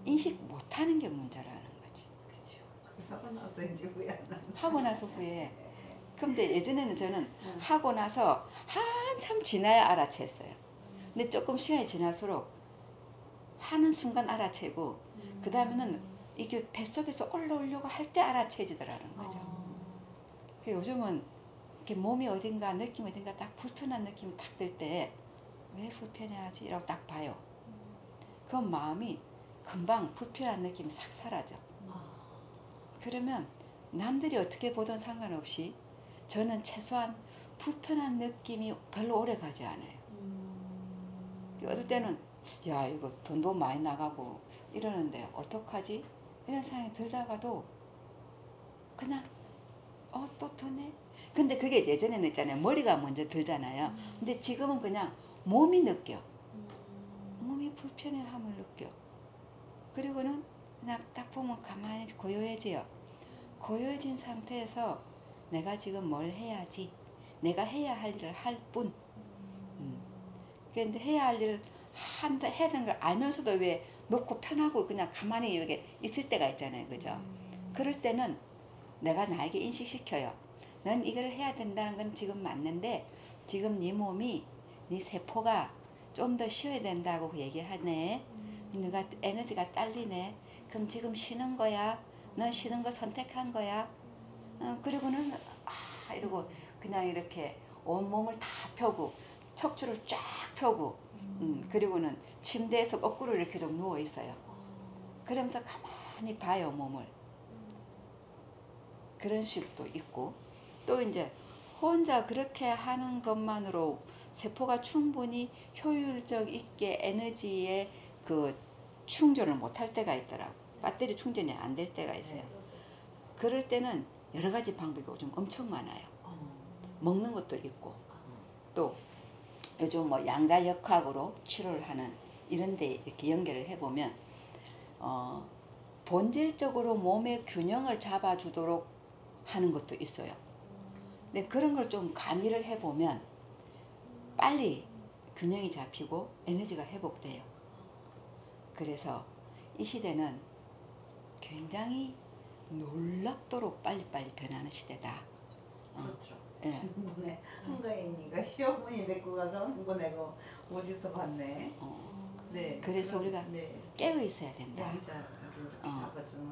인식 못하는 게 문제라는 거지. 그렇죠. 하고 나서 이제 후회 안 나는. 하고 나서 후에. 근데 예전에는 저는 하고 나서 한참 지나야 알아챘어요. 근데 조금 시간이 지날수록 하는 순간 알아채고 그 다음에는 이게 뱃속에서 올라오려고 할 때 알아채지더라는 거죠. 요즘은 이렇게 몸이 어딘가 느낌 어딘가 딱 불편한 느낌이 딱 들 때 왜 불편해하지? 라고 딱 봐요. 그 마음이 금방 불편한 느낌이 싹 사라져. 그러면 남들이 어떻게 보든 상관없이 저는 최소한 불편한 느낌이 별로 오래 가지 않아요. 어떨 때는 야 이거 돈도 많이 나가고 이러는데 어떡하지? 이런 생각이 들다가도 그냥 또 드네? 근데 그게 예전에는 있잖아요. 머리가 먼저 들잖아요. 근데 지금은 그냥 몸이 느껴. 몸이 불편해함을 느껴. 그리고는 그냥 딱 보면 가만히 고요해져요. 고요해진 상태에서 내가 지금 뭘 해야지. 내가 해야 할 일을 할 뿐. 그런데 해야 할 일을 해야 되는 걸 알면서도 왜 놓고 편하고 그냥 가만히 여기 있을 때가 있잖아요. 그죠? 그럴 때는 내가 나에게 인식시켜요. 넌 이걸 해야 된다는 건 지금 맞는데 지금 네 몸이 네 세포가 좀 더 쉬어야 된다고 얘기하네. 누가 에너지가 딸리네. 그럼 지금 쉬는 거야. 넌 쉬는 거 선택한 거야. 그리고는 이러고 그냥 이렇게 온몸을 다 펴고 척추를 쫙 펴고 그리고는 침대에서 거꾸로 이렇게 좀 누워 있어요. 그러면서 가만히 봐요 몸을. 그런 식도 있고 또 이제 혼자 그렇게 하는 것만으로 세포가 충분히 효율적 있게 에너지에 그 충전을 못할 때가 있더라고. 배터리 충전이 안 될 때가 있어요. 그럴 때는 여러 가지 방법이 요즘 엄청 많아요. 먹는 것도 있고 또 요즘 뭐 양자역학으로 치료를 하는 이런 데 이렇게 연결을 해보면 본질적으로 몸의 균형을 잡아주도록 하는 것도 있어요. 근데 그런 걸 좀 가미를 해보면 빨리 균형이 잡히고 에너지가 회복돼요. 그래서 이 시대는 굉장히 놀랍도록 빨리빨리 변하는 시대다. 그렇죠. 예. 지난번에 한가인이가 시어머니 데리고 가서 한 거 내가 어디서 봤네. 네. 그래서 우리가 깨어 있어야 된다. 양자를 이렇게 잡아주는.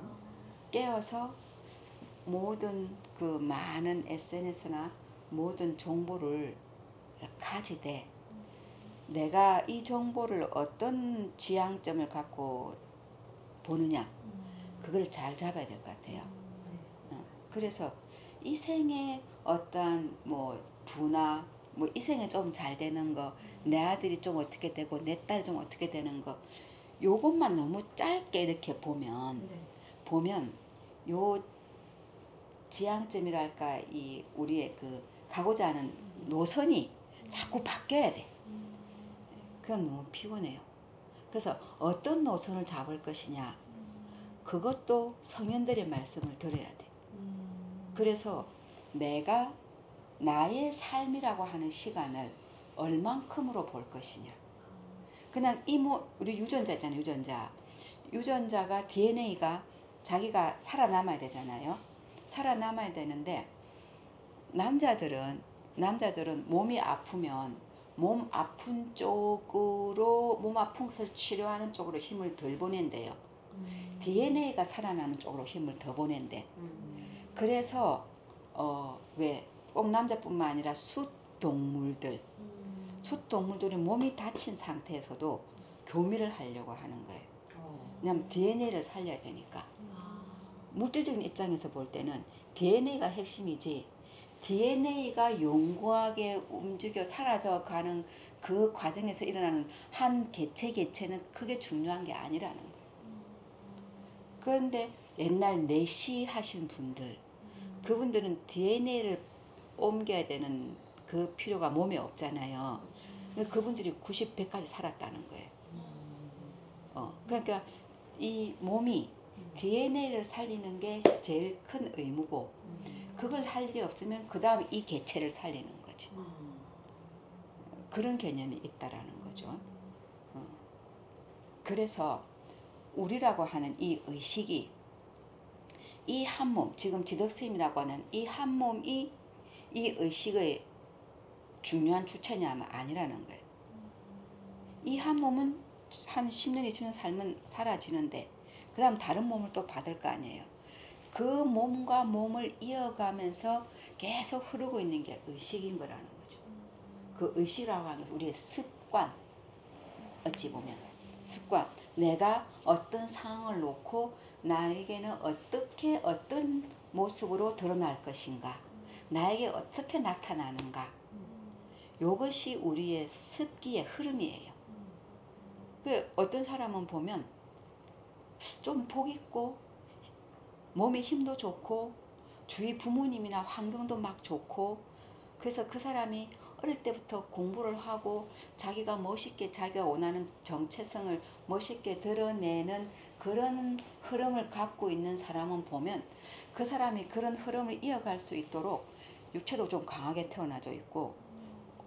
깨어서 모든 그 많은 SNS나 모든 정보를 가지되 내가 이 정보를 어떤 지향점을 갖고 보느냐 그걸 잘 잡아야 될 것 같아요. 그래서 이 생에 어떠한 뭐 부나 뭐 이 생에 좀 잘 되는 거, 내 아들이 좀 어떻게 되고 내 딸이 좀 어떻게 되는 거, 요것만 너무 짧게 이렇게 보면 요 지향점이랄까 이 우리의 그 가고자 하는 노선이 자꾸 바뀌어야 돼. 그건 너무 피곤해요. 그래서 어떤 노선을 잡을 것이냐 그것도 성현들의 말씀을 들어야 돼. 그래서 내가 나의 삶이라고 하는 시간을 얼만큼으로 볼 것이냐. 그냥 우리 유전자 있잖아요. 유전자가 DNA가 자기가 살아남아야 되잖아요. 살아남아야 되는데 남자들은 몸이 아프면 몸 아픈 것을 치료하는 쪽으로 힘을 덜 보낸대요. DNA가 살아나는 쪽으로 힘을 더 보낸대. 그래서 왜 꼭 남자뿐만 아니라 숫동물들이 몸이 다친 상태에서도 교미를 하려고 하는 거예요. 왜냐하면 DNA를 살려야 되니까. 물질적인 입장에서 볼 때는 DNA가 핵심이지 DNA가 용고하게 움직여 사라져가는 그 과정에서 일어나는 한 개체는 크게 중요한 게 아니라는 거예요. 그런데 옛날 내시 하신 분들 그분들은 DNA를 옮겨야 되는 그 필요가 몸에 없잖아요. 그분들이 90, 100까지 살았다는 거예요. 그러니까 이 몸이 DNA를 살리는 게 제일 큰 의무고 그걸 할 일이 없으면 그 다음 이 개체를 살리는 거지. 그런 개념이 있다라는 거죠. 그래서 우리라고 하는 이 의식이 이 한 몸, 지금 지덕스님이라고 하는 이 한 몸이 이 의식의 중요한 주체냐 하면 아니라는 거예요. 이 한 몸은 한 10년, 20년 살면 사라지는데 그 다음 다른 몸을 또 받을 거 아니에요. 그 몸과 몸을 이어가면서 계속 흐르고 있는 게 의식인 거라는 거죠. 그 의식이라고 하는 것은 우리의 습관, 어찌 보면 습관. 내가 어떤 상황을 놓고 나에게는 어떻게 어떤 모습으로 드러날 것인가, 나에게 어떻게 나타나는가, 이것이 우리의 습기의 흐름이에요. 그 어떤 사람은 보면 좀 복 있고 몸에 힘도 좋고 주위 부모님이나 환경도 막 좋고 그래서 그 사람이 어릴 때부터 공부를 하고 자기가 멋있게 자기가 원하는 정체성을 멋있게 드러내는 그런 흐름을 갖고 있는 사람은 보면 그 사람이 그런 흐름을 이어갈 수 있도록 육체도 좀 강하게 태어나져 있고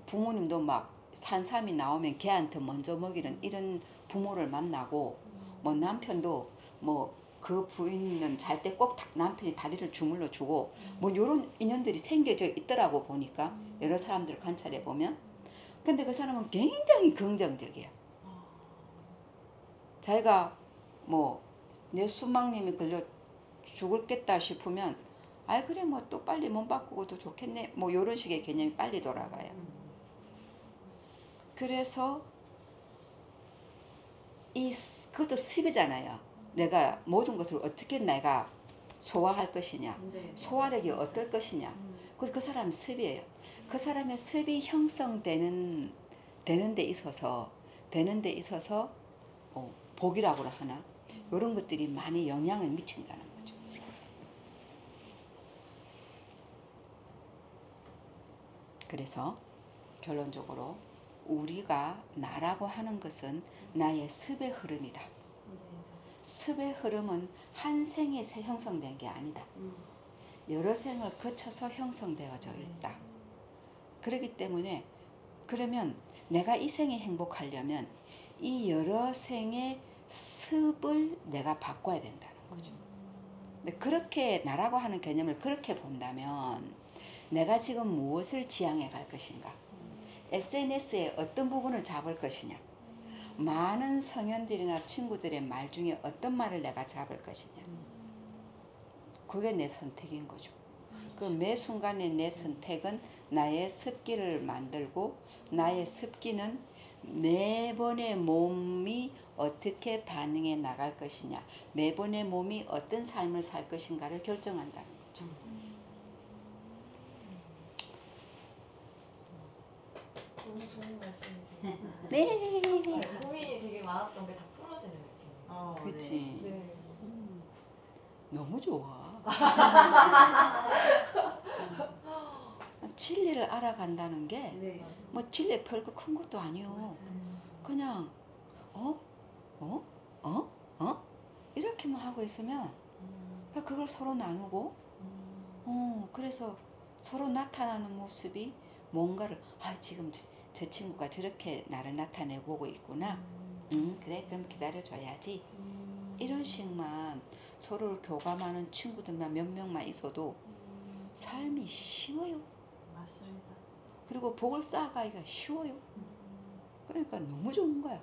부모님도 막 산삼이 나오면 걔한테 먼저 먹이는 이런 부모를 만나고 뭐 남편도 뭐 그 부인은 잘 때 꼭 남편이 다리를 주물러 주고 뭐 이런 인연들이 생겨져 있더라고 보니까 여러 사람들 관찰해 보면. 근데 그 사람은 굉장히 긍정적이야. 자기가 뭐 내 수막님이 걸려 죽을겠다 싶으면 아이 그래 뭐 또 빨리 몸 바꾸고도 좋겠네 뭐 이런 식의 개념이 빨리 돌아가요. 그래서 그것도 습이잖아요. 내가 모든 것을 어떻게 내가 소화할 것이냐, 소화력이 어떨 것이냐. 그 사람이 습이에요. 그 사람의 습이 형성되는 데 있어서 복이라고 하나 이런 것들이 많이 영향을 미친다는 거죠. 그래서 결론적으로 우리가 나라고 하는 것은 나의 습의 흐름이다. 습의 흐름은 한 생에 형성된 게 아니다. 여러 생을 거쳐서 형성되어져 있다. 그렇기 때문에 그러면 내가 이 생에 행복하려면 이 여러 생의 습을 내가 바꿔야 된다는 거죠. 근데 그렇게 나라고 하는 개념을 그렇게 본다면 내가 지금 무엇을 지향해 갈 것인가? SNS의 어떤 부분을 잡을 것이냐? 많은 성현들이나 친구들의 말 중에 어떤 말을 내가 잡을 것이냐? 그게 내 선택인 거죠. 그 매 순간의 내 선택은 나의 습기를 만들고 나의 습기는 매번의 몸이 어떻게 반응해 나갈 것이냐, 매번의 몸이 어떤 삶을 살 것인가를 결정한다는 거죠. 너무 좋은 말씀이지. 네. 고민이 되게 많았던 게 다 풀어지는 느낌. 그치. 네. 너무 좋아. 진리를 알아간다는 게 네. 뭐 진리 별거 큰 것도 아니요. 그냥 이렇게만 하고 있으면 그걸 서로 나누고 그래서 서로 나타나는 모습이 뭔가를 지금 저 친구가 저렇게 나를 나타내고 오고 있구나. 그래 그럼 기다려줘야지. 이런 식만 서로를 교감하는 친구들만 몇 명만 있어도 삶이 쉬워요. 맞습니다. 그리고 복을 쌓아가기가 쉬워요. 그러니까 너무 좋은 거야.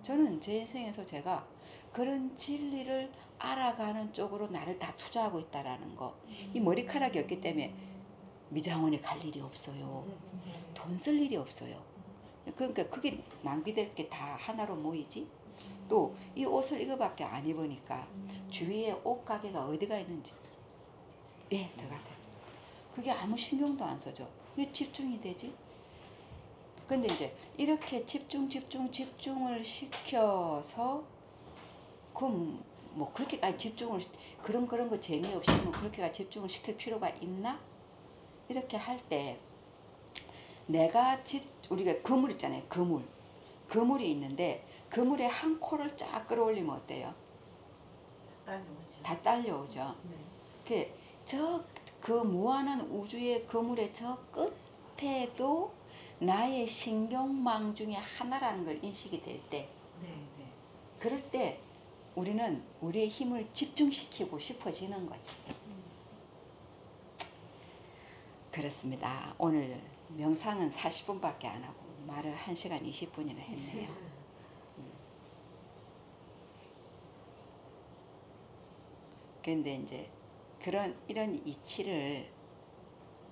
저는 제 인생에서 제가 그런 진리를 알아가는 쪽으로 나를 다 투자하고 있다라는 거. 이 머리카락이 없기 때문에 미장원에 갈 일이 없어요. 돈 쓸 일이 없어요. 그러니까 그게 낭비될 게 다 하나로 모이지. 또 이 옷을 이거밖에 안 입으니까 주위에 옷 가게가 어디가 있는지 들어가세요. 그게 아무 신경도 안 써져. 왜 집중이 되지? 근데 이제 이렇게 집중을 시켜서 그럼 뭐 그렇게까지 집중을 그런 거 재미없이 뭐 그렇게까지 집중을 시킬 필요가 있나? 이렇게 할 때 내가 우리가 그물 있잖아요. 그물이 있는데 그물에 한 코를 쫙 끌어올리면 어때요? 딸려오죠. 다 딸려오죠. 네. 그 무한한 우주의 그물의 저 끝에도 나의 신경망 중에 하나라는 걸 인식이 될 때, 네. 그럴 때 우리는 우리의 힘을 집중시키고 싶어지는 거지. 그렇습니다. 오늘 명상은 40분밖에 안 하고 말을 1시간 20분이나 했네요. 근데 이제 이런 이치를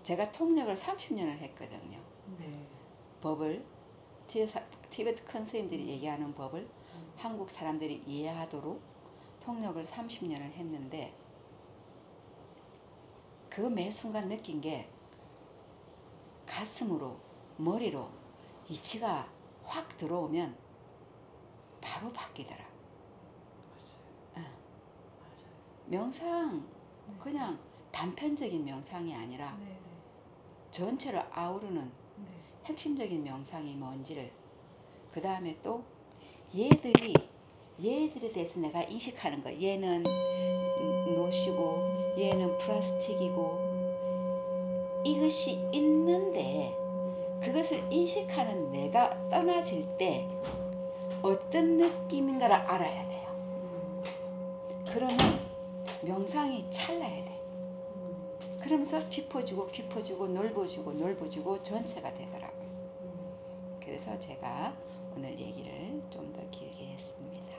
제가 통역을 30년을 했거든요. 네. 법을 티베트 큰 스님들이 얘기하는 법을 한국 사람들이 이해하도록 통역을 30년을 했는데 그 매 순간 느낀 게 가슴으로 머리로 이치가 확 들어오면 바로 바뀌더라. 맞아요. 명상 그냥 단편적인 명상이 아니라 네. 전체를 아우르는 네. 핵심적인 명상이 뭔지를 그 다음에 또 얘들에 대해서 내가 인식하는 거. 얘는 노시고 얘는 플라스틱이고 이것이 있는데 그것을 인식하는 내가 떠나질 때 어떤 느낌인가를 알아야 돼요. 그러면 명상이 찰나야 돼. 그러면서 깊어지고 넓어지고 전체가 되더라고요. 그래서 제가 오늘 얘기를 좀 더 길게 했습니다.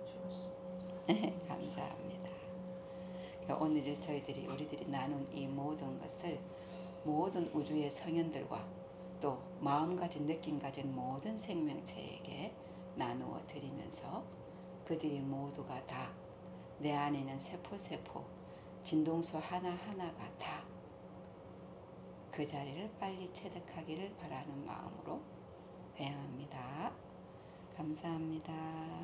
좋았습니다. 감사합니다. 오늘 우리들이 나눈 이 모든 것을 모든 우주의 성현들과 또 마음 가진 느낌 가진 모든 생명체에게 나누어 드리면서 그들이 모두가 다 내 안에 있는 세포 진동수 하나하나가 다 그 자리를 빨리 체득하기를 바라는 마음으로 회양합니다. 감사합니다.